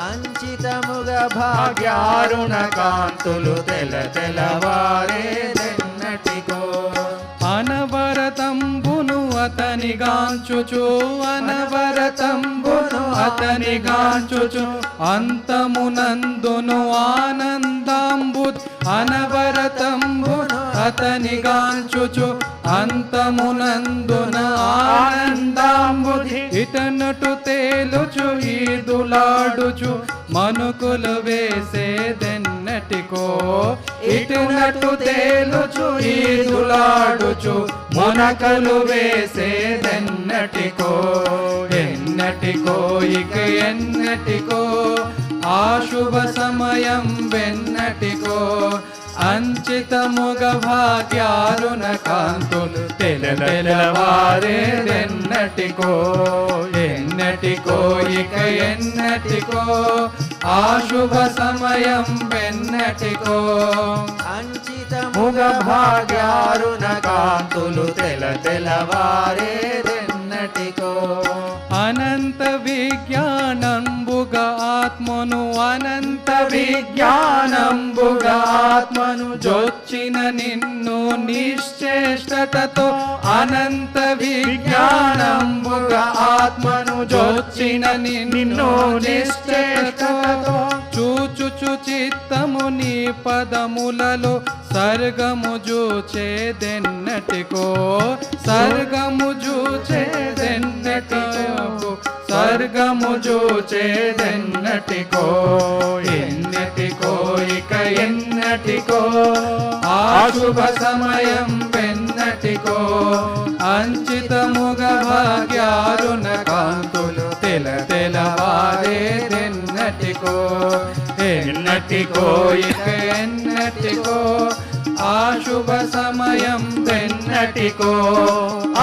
అంచితముగ భాగ్యారుణ కాంతులు తెలతెలవారే దెన్నటికో. అనవరతంబును అతని గాంచుచు అనవరతంబును అతని గాంచుచు అంతమునందును ఆనందాంబు అనవరతంబును అతని గాంచుచు అంతమునందున ఆనందాంబుధి ఇతనటు తేలుచు ఈదులాడుచు మనుకులు వేసేదెన్నటికో. ఇటునటు తేలుచు ఈదులాడుచు మునకలు వేసేదెన్నటికో. ఎన్నటికో ఇక ఎన్నటికో ఆశుభ సమయం వెన్నటికో అంచితముగ భాగ్యారుణ కాంతులు తెలతెలవారే దెన్నటికో. ఎన్నటికో ఇక ఎన్నటికో ఆశుభ సమయం వెన్నటికో అంచితముగ భాగ్యారుణ కాంతులు తెలతెలవారే దెన్నటికో. అనంత విజ్ఞానంబుగ ఆత్మను అనంత విజ్ఞానంబుగ ఆత్మను జొచ్చిన నిన్ను నిశ్చేష్టతతో అనంత విజ్ఞానంబుగ ఆత్మను జొచ్చిన నిన్ను నిశ్చేష్టతతో చూచుచు చిత్తము నీ పదములలో సర్గము జూచేదెన్నటికో. సర్గము జూచేదెన్నటికో స్వర్గము జూచేదెన్నటికో. ఎన్నటికో ఇక ఎన్నటికో ఆశుభ సమయం వెన్నటికో అంచితముగ భాగ్యారుణ కాంతులు తెలతెలవారే దెన్నటికో. ఎన్నటికో ఇక ఎన్నటికో ఆశుభ సమయం వెన్నటికో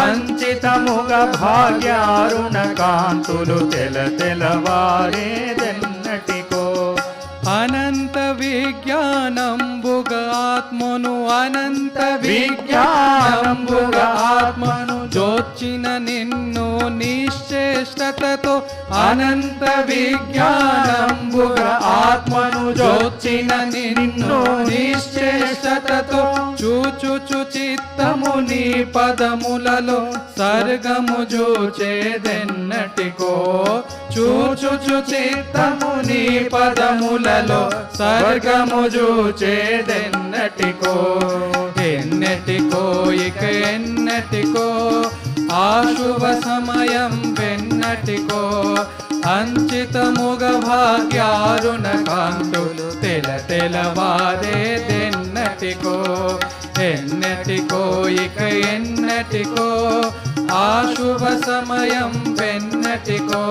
అంచితముగ భాగ్యారుణ కాంతులు తెలతెలవారే దెన్నటికో. అనంత విజ్ఞానంబుగ ఆత్మను అనంత విజ్ఞానంబుగ ఆత్మను జోచిన నిన్ను నిశ్చేష్టతతో అనంత విజ్ఞానంబుగ ఆత్మను జోచిన నిన్ను నిశ్చేష్టతతో చూచుచు చిత్తము నీ పదములలో సర్గము జూచేదెన్నటికో చూచుచు చిత్తము నీ పదములలో సర్గము జూచేదెన్నటికో ఎన్నటికో ఇక ఎన్నటికో ఆ శుభ సమయం వెన్నటికో అంచితముగ భాగ్యారుణ కాంతులు తెలవారేదెన్నటికో ఎన్నటికో ఇక ఎన్నటికో ఆ శుభ సమయం వెన్నటికో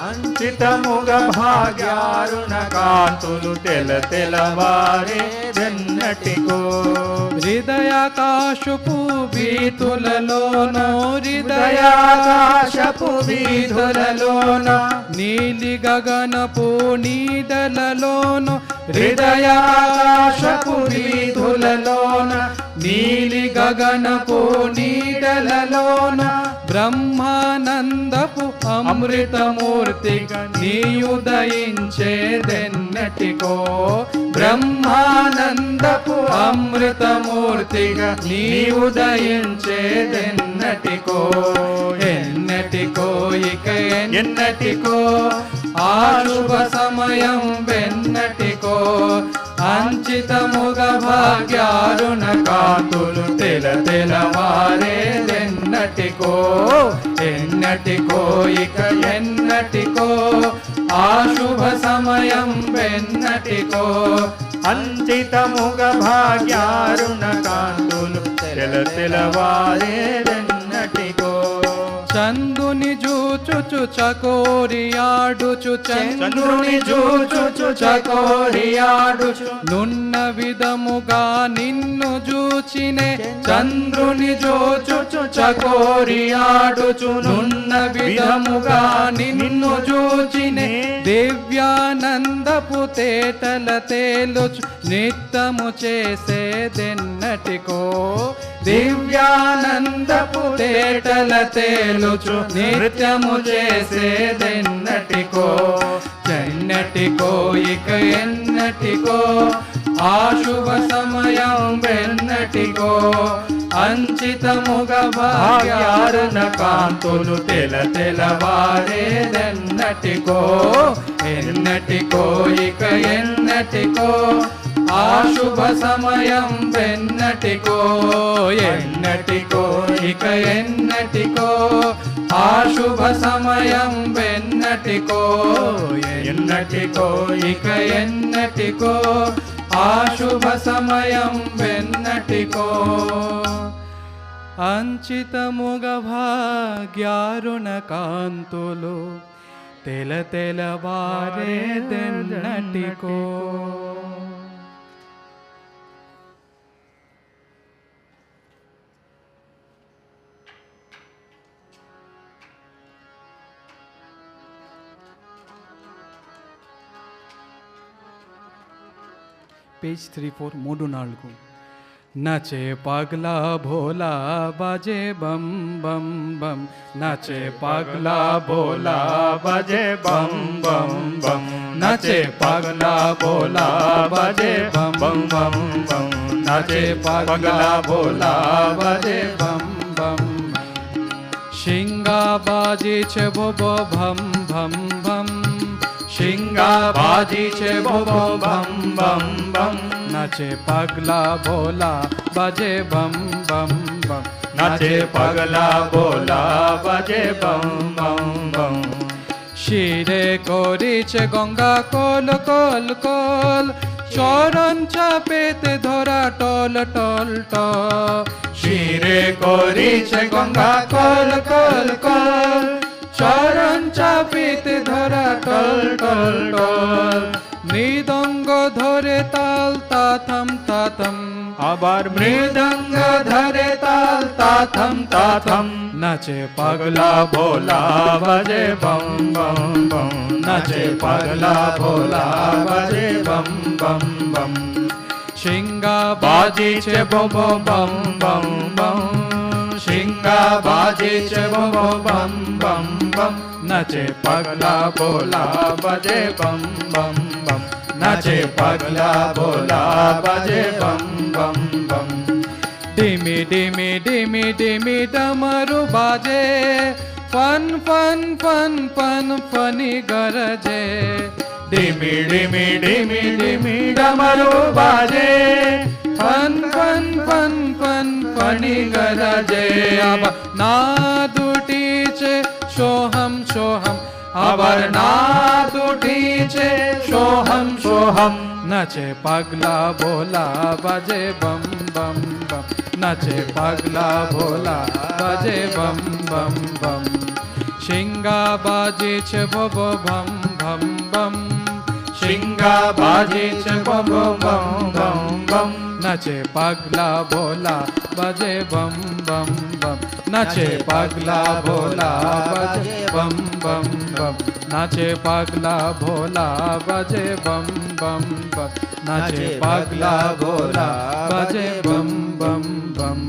అంచితముగ భాగ్యారుణ కాంతులు తెలవారేదెన్నటికో హృదయాకాశపు వీధులలోనో హృదయాకాశపు వీధులలోనో నీలి గగనపు నీడలలోనో హృదయాకాశపు వీధులలోన నీలి గగనపు నీడలలోన బ్రహ్మానందపు అమృతమూర్తిగా నీయుదయించేదెన్నటికో బ్రహ్మానందపు అమృతమూర్తిగా నీయుదయించేదెన్నటికో ఎన్నటికో ఇక ఎన్నటికో ఆ శుభ సమయం వెన్నటికో అంచితముగ భాగ్యారుణ కాంతులు తెలవారేదెన్నటికో ఎన్నటికో ఇక ఎన్నటికో ఆ శుభ సమయం వెన్నటికో అంచితముగ భాగ్యారుణ కాంతులు తెలవారేదెన్నటికో చందుని జూచుచు చకోరియాడుచు చంద్రుని జూచుచు చకోరియాడుచు నున్న విధముగా నిన్ను జూచినే చంద్రుని జోచుచు చకోరియాడుచు నున్న విధముగా నిన్ను జూచినే దివ్యానందపు తేటల తేలుచు నిత్తము చేసేదెన్నటికో దివ్యానందపు తేటల తేలుచు నిత్యము చేసేదెన్నటికో ఎన్నటికో ఇక ఎన్నటికో ఆ శుభ సమయం వెన్నటికో అంచితముగ భాగ్యారుణ కాంతులు తెలవారేదెన్నటికో ఎన్నటికో ఇక ఎన్నటికో ఆ శుభ సమయం వెన్నటికో ఎన్నటికో ఇక ఎన్నటికో ఆ శుభ సమయం వెన్నటికో ఎన్నటికో ఇక ఎన్నటికో ఆ శుభ సమయం వెన్నటికో అంచితముగ భాగ్యారుణ కాంతులు తెలవారేదెన్నటికో పేజ్ 3-4 3-4 నచే పగలా భోలా బజే బం బం బం నచే పగలా భోలా బజే బం బం బం నచే పగలా భోలా బజే బం బం బం బం నచే పగలా భోలా బజే బం బం శింగా బాజీছে బొబో భం భం భం শিঙ্গা বাজিছে বো বম বম বম নাচে পাগলা ভোলা বাজে বম বম বম নাচে পাগলা ভোলা বাজে বম বম বম শিরে করিছে গঙ্গা কল কল কল চরণ চাপেতে ধরা টল টল টল শিরে করিছে গঙ্গা কল কল কল চরণ চাপিতে ধরা টল টল টল মৃদঙ্গ ধরে তাল তাথম তাথম আবার মৃদঙ্গ ধরে তাল তাথম তাথম নাচে পাগলা ভোলা বাজে বম বম বম নাচে পাগলা ভোলা বাজে বম বম বম শিঙ্গা বাজিছে বম বম বম বম শিঙ্গা বাজিছে বম বম বম বম নাচে পাগলা ভোলা বাজে বম বম বম नाचे पगला भोला बाजे बम बम बम। डिमी डिमी डिमी डिमी डमरू बाजे, फन फन फन फन फनी गरजे। डिमी डिमी डिमी डिमी डमरू बाजे, फन फन फन फन फनी गरजे। अब नाद उठीचे सोहम सोहम, अबर नाद उठीचे सोहम सोहम। नाचे पगला भोला बाजे बम बम बम, नाचे पगला भोला बाजे बम बम बम। शिंगा बाजीचे भो भम भम बम, शिंगा बाजीचे भो बम बम बम। नाचे पगला भोला बाजे बम बम बम, नाचे पगला भोला बाजे बम बम बम। नाचे पगला भोला बाजे बम बम बम, नाचे पगला भोला बाजे बम बम बम।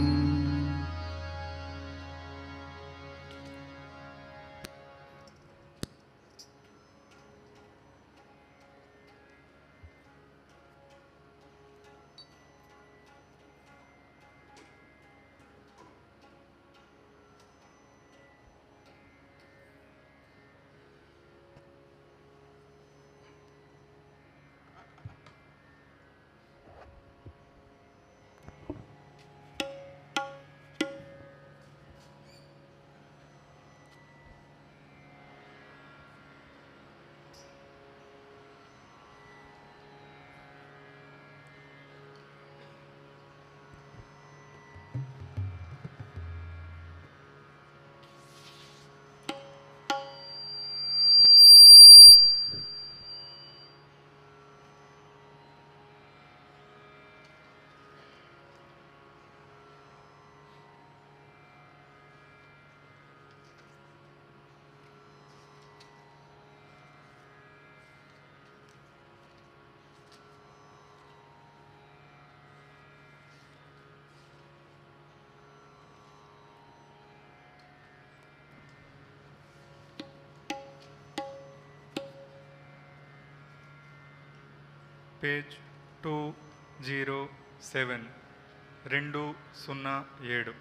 పేజ్ 207 207.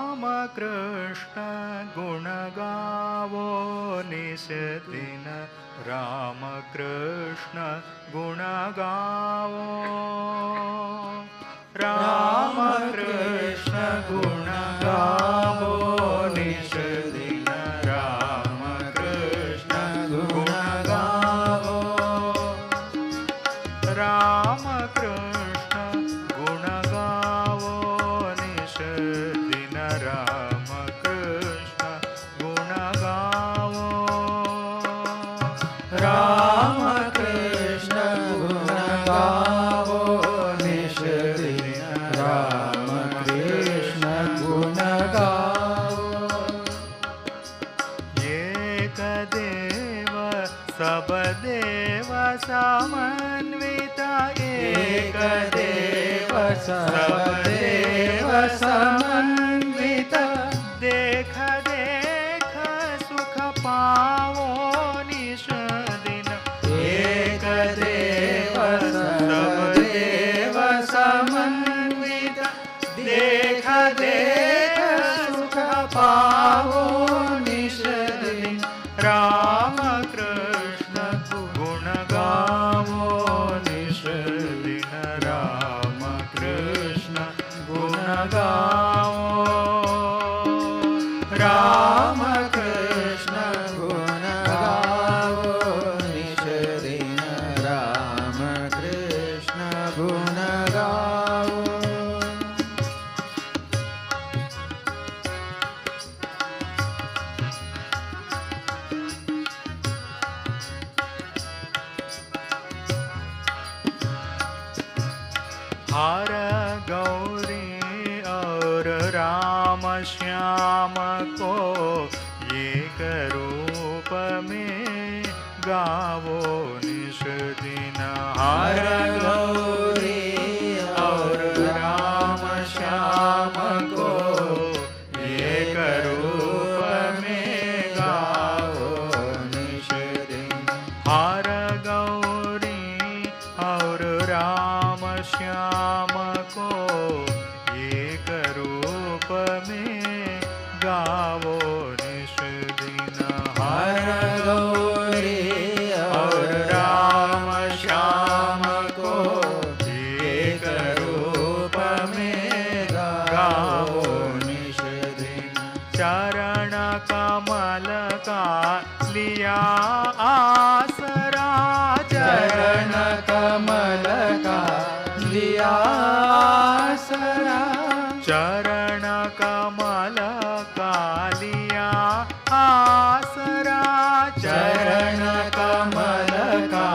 रामकृष्ण गुण गावो निस दिन, रामकृष्ण गुण गावो। रामकृष्ण गुण गावो निस दिन, रामकृष्ण गुण गावो। रामकृष्ण गुण गावो निस दिन, रामकृष्ण गुण गावो। रामकृष्ण गुण गावो निस दिन, रामकृष्ण गुण गावो। एक देव सब देव समन्वित, एक देव सब देव समन्वित। देख देख सुख पावो निस दिन, एक देव सब देव समन्वित। देख देख सुख पावो निस दिन, रामकृष्ण गुण गावो निस दिन, रामकृष्ण गुण गावो। रामकृष्ण गुण गावो निस दिन, रामकृष्ण गुण गावो। हर गौरी और राम श्याम को एक रूप में गावो निश दिन। हर गौरी और राम श्याम को एक रूप में गावो निश दिन। हर गौरी और राम श्याम को एक रूप में गावो निश दिन। हर गौरी और राम श्याम को एक रूप में गावो निश दिन। चरण कमल का लिया आसरा, चरण कमल का लिया आसरा, चरण कमल का लिया आसरा, चरण कमल का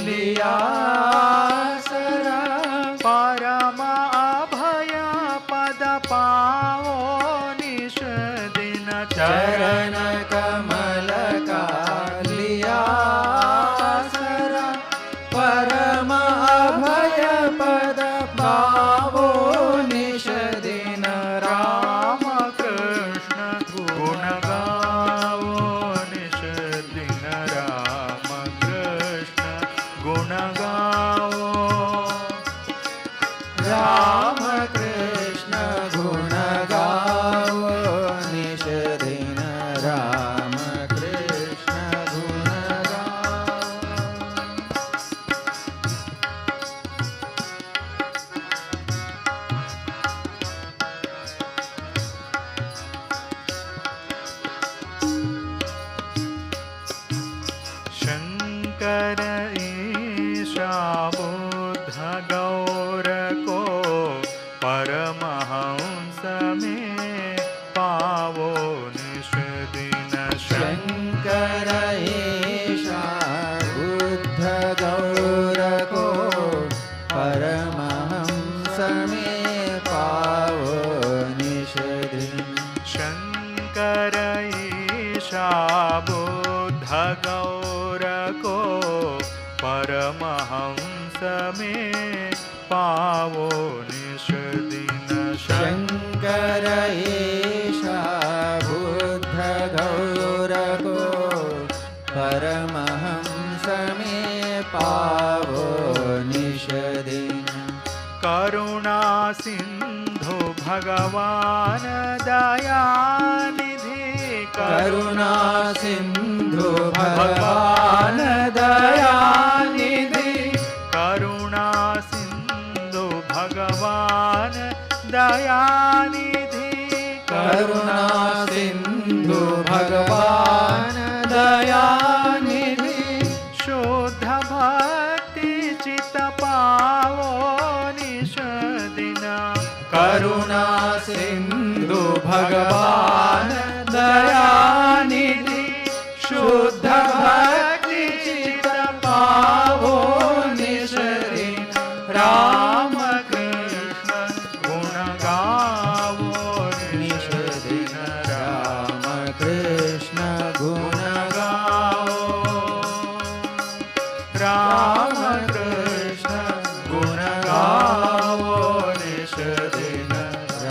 लिया आसरा। परम अभय पद पाओ निश दिन। चरण कमल का लिया आसरा, परम अभय पद पाओ निश दिन। राम कृष्ण गुण गाओ निश दिन। राम कृष्ण गुण गाओ। राम कृष्ण गुण गाओ निश दिन। राम कृष्ण गुण गाओ। शंकर ईशा बुद्ध गौर को परमहंस में पावो निश दिन। शंकर ईशा बुद्ध गौर को परमहंस में पावो निश दिन। शंकर ईशा बुद्ध गौर को परमहंस में पावो निश दिन। शंकर ईशा बुद्ध गौर को परमहंस में पावो निश दिन। करुणा सिंधु भगवान दयानिधि। करुणा सिंधु भगवान दयानिधि। करुणा सिंधु भगवान दयानिधि। करुणा सिंधु भगवान दयानिधि। शुद्ध भक्ति चित पावो निश दिन। करुणा सिंधु भगवान दयानिधि। शुद्ध भक्ति चित पावो निश दिन। राम कृष्ण गुण गावो निश दिन। राम कृष्ण गुण गावो। राम कृष्ण गुण गावो निश दिन।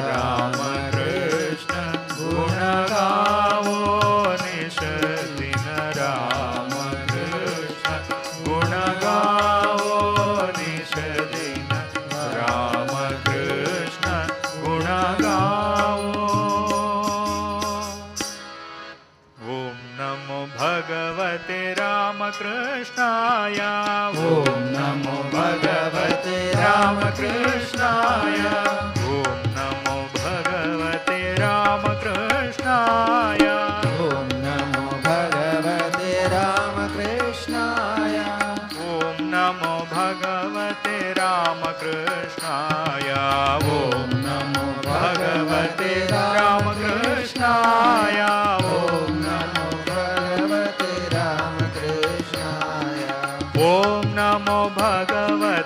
राम कृष्ण गुण गावो निश दिन। राम कृष्ण गुण गावो निश दिन। राम कृष्ण गुण गावो। ओम नमो भगवते रामकृष्णाय। ओम नमो भगवते रामकृष्णाय। ओम नमो भगवते रामकृष्णाय। ओम नमो भगवते रामकृष्णाय। ओम नमो भगवते रामकृष्णाय। ओम नमो भगवते रामकृष्णाय। ओम नमो भगवते रामकृष्णाय। ओम नमो भगवते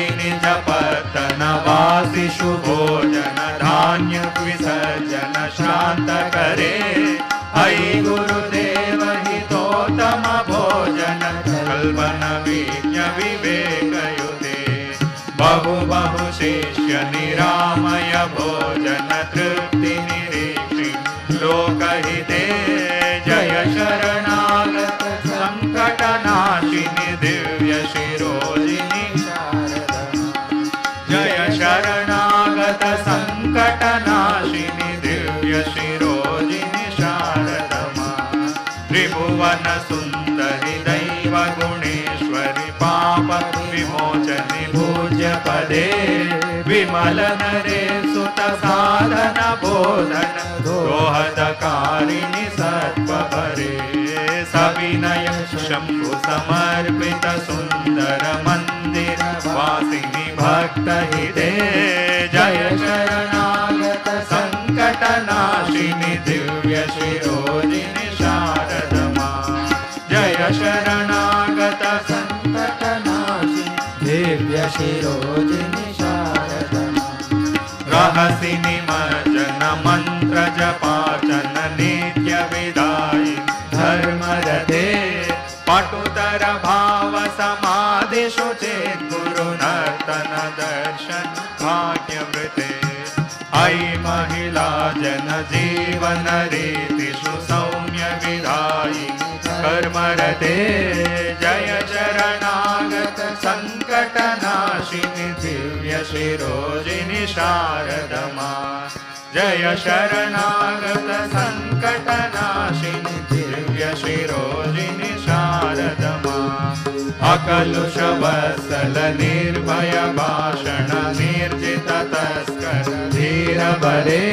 जपतनवासि शुभोजन धान्य विसर्जन श्रांत करे अयि गुरुदेव हितोत्तम भोजन कल्पन विज्ञ विवेक युते बहु बहु शिष्य निरामय भोजन तृप्ति निरीक्षि लोकहिते जय शरणागत संकटनाशिनि दिव्य शिरोजिनि जय शरणागत संकटनाशिनि दिव्य शिरोजिनि शारदमा त्रिभुवन सुंदरि दैव गुणेश्वरि पाप विमोचनि पूज्य पदे विमल नरे सुत साधन बोधन दोहदकारिणि सत्वभरे सविनय शंभु समर्पित सुंदर मंदिर वासिनी भक्त हिते जय शरणागत संकटनाशिनि दिव्य शिरोजिनि शारदमा जय शरणागत संकटनाशिनि दिव्य शिरोजिनि शारदमा रहसि निमज्जन मंत्र जपाचन नित्य विदायि धर्मरते पटुतर भाव समाधि शुचेत गुरु नर्तन दर्शन भाग्यवृते अयि महिला जन जीवन रीतिषु सौम्य विधायि कर्मरते जय शरणागत संकटनाशिनि दिव्य शिरोजिनि शारदमा जय शरणागत संकटनाशिनि दिव्य शिरोजिनि शारदमा अकलुष वत्सल निर्भय भाषण निर्जित तस्कर धीर बरे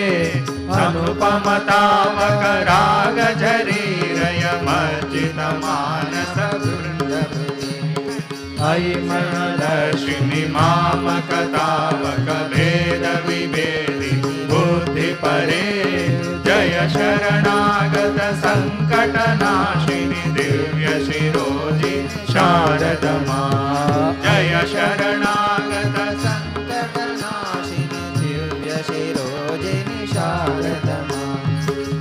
अनुपमतावक राग झरीरय मर्जित मानस अयि मनदर्शिनि मामक तावक भेद विभेदि बुद्धि परे जय शरणागत संकटनाशिनि दिव्य शिरोजि शारदमा जय शरणागत संकटनाशिनि दिव्य शिरोजिनि शारदमा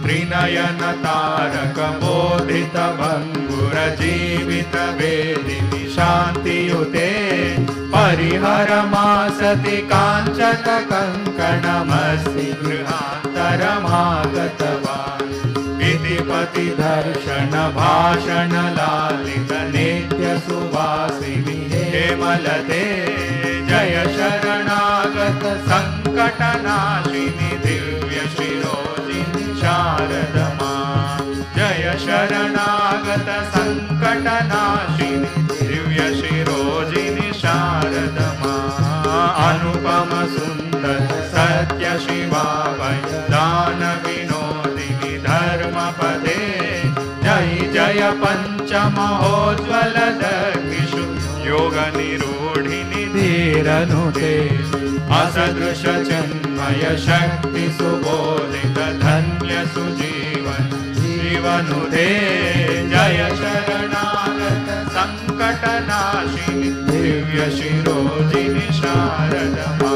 त्रिनयन तारक बोधित भंगुर जीवित वेदिनि शांतियुते परिहर मासति कांचन कंकणमस्ति गृहान्तरमागतवान् इतिपति दर्शन भाषण लालित नित्य सुवासिनि हेमलते जय शरणागत संकटनाशिनि दिव्य शिरोजिनि शारदमा जय शरणागत संकटनाशिनि दिव्य शिरोजिनि शारदमा अनुपम सुंदर सत्य शिवा वै दान विनोदिनि धर्मपदे जय जय पंचमहोज्ज्वल दक्षिषु योग निरूढिनि धीरनुते असदृश चिन्मय शक्ति सुबोधित धन्य सुजीवन जीवनुते जय शरणागत संकटनाशिनि दिव्य शिरोजिनि शारदमा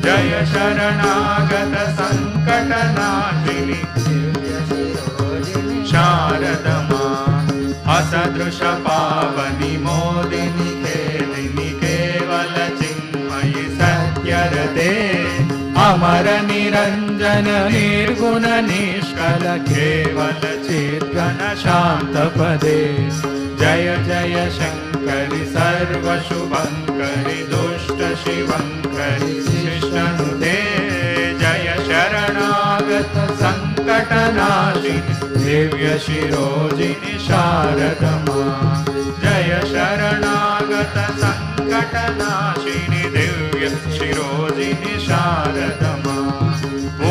जय शरणागत संकटनाशिनि दिव्य शिरोजिनि शारदमा असदृश पावनि मोदिनि खेदिनि केवल चिन्मयि सत्यरते अमर निरंजन निर्गुण निष्कल केवल चिद्घन शांत पदे जय जय शंकरि सर्व शुभंकरि दुष्ट शिवंकरि शिष्टनुते जय शरणागत संकटनाशिनि दिव्य शिरोजिनि शारदमा जय शरणागत संकटनाशिनि दिव्य शिरोजिनि शारदमा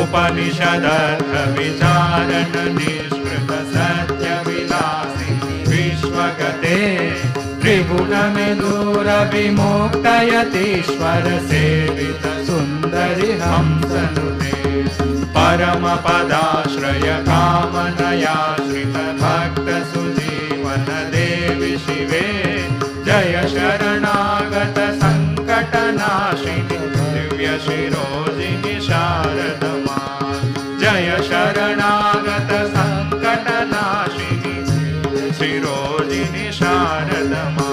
उपनिषदर्थ विचारण निष्कृत सत्य विलासिनि विश्वगते त्रिगुण में दूर विमुक्तयतीश्वर सेवित सुंदरि हंसनुते परम पदाश्रय कामनयाश्रित भक्त सुजीवन देवी शिवे जय शरणागत संकट संकटनाशिनी दिव्य शिरोजिनी शारदमा जय शरणागत संकटनाशिनी शिरोजिनी शारदमा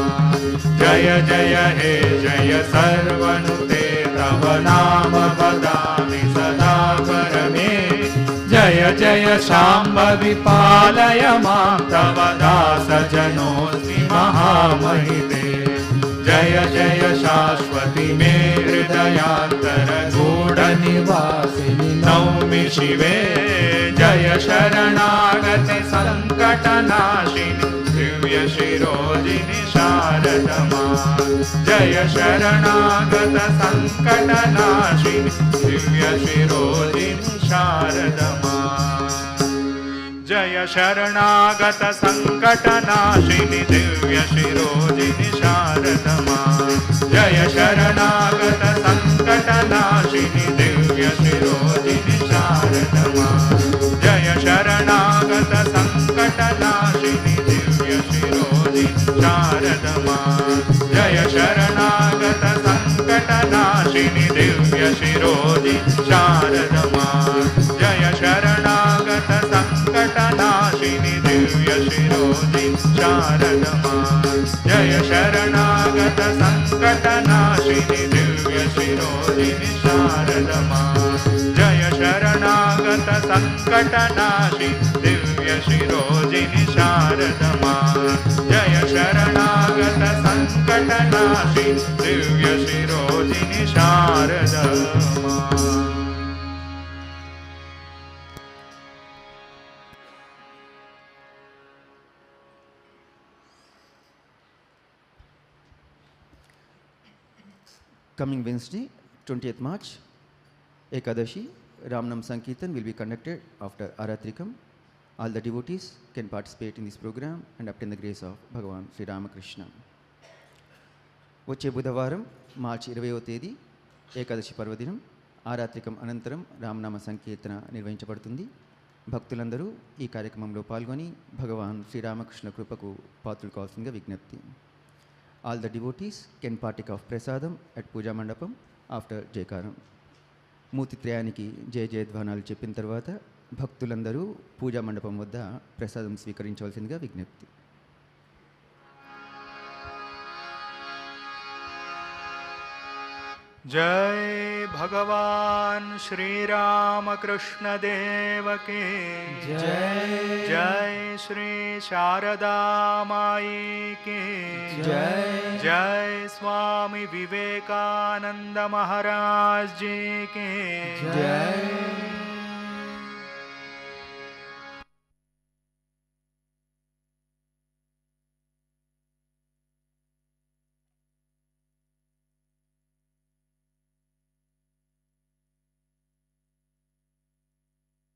जय जय हे जय सर्वनुते तव नाम वदामि सदा परमे जय जय शाम्भवि पालय मां तव दास जनोऽस्मि महामहिते जय जय शाश्वती मे हृदयान्तर गूढनिवासिनि नौमि शिवे जय शरणागति संकटनाशिनि दिव्य शिरोजिनि शारदमा जय शरणागत संकटनाशिनि दिव्य शिरोजिनि शारदमा जय शरणागत संकटनाशिनि दिव्य शिरोजिनि शारदमा जय शरणागत संकटनाशिनि दिव्य शिरोजिनि शारदमा जय शरणागत संकटनाशिनि दिव्य शिरोजिनि शारदमा जय शरणागत संकटनाशिनि दिव्य शिरोजिनि शारदमा जय शरणागत संकटनाशिनि दिव्य शिरोजिनि शारदमा जय शरणागत संकटनाशिनि दिव्य शिरोजिनि शारदमा जय शरणागत संकटनाशिनि दिव्य शिरोजिनि शारदमा जय शरणागत संकटनाशिनि Divya शिरोजिनि शारदमा Coming Wednesday, 20th March, Ekadashi, Ramnam Sankirtan will be conducted after Aaratrikam. All the devotees can participate in this program and obtain the grace of Bhagavan Sri Ramakrishna. వచ్చే బుధవారం మార్చి 20వ తేదీ ఏకాదశి పర్వదినం ఆరాత్రికం అనంతరం రామనామ సంకీర్తన నిర్వహించబడుతుంది. భక్తులందరూ ఈ కార్యక్రమంలో పాల్గొని భగవాన్ శ్రీరామకృష్ణ కృపకు పాత్రులు కావాల్సిందిగా విజ్ఞప్తి. All the devotees can partake of prasadam at Puja Mandapam after Jaykaram. మూర్తిత్రయానికి జయ జయధ్వానాలు చెప్పిన తర్వాత భక్తులందరూ పూజా మండపం వద్ద ప్రసాదం స్వీకరించవలసిందిగా విజ్ఞప్తి. जय भगवान श्री रामकृष्ण देव की जय जय श्री शारदा माई की जय जय स्वामी विवेकानंद महाराज जी की जय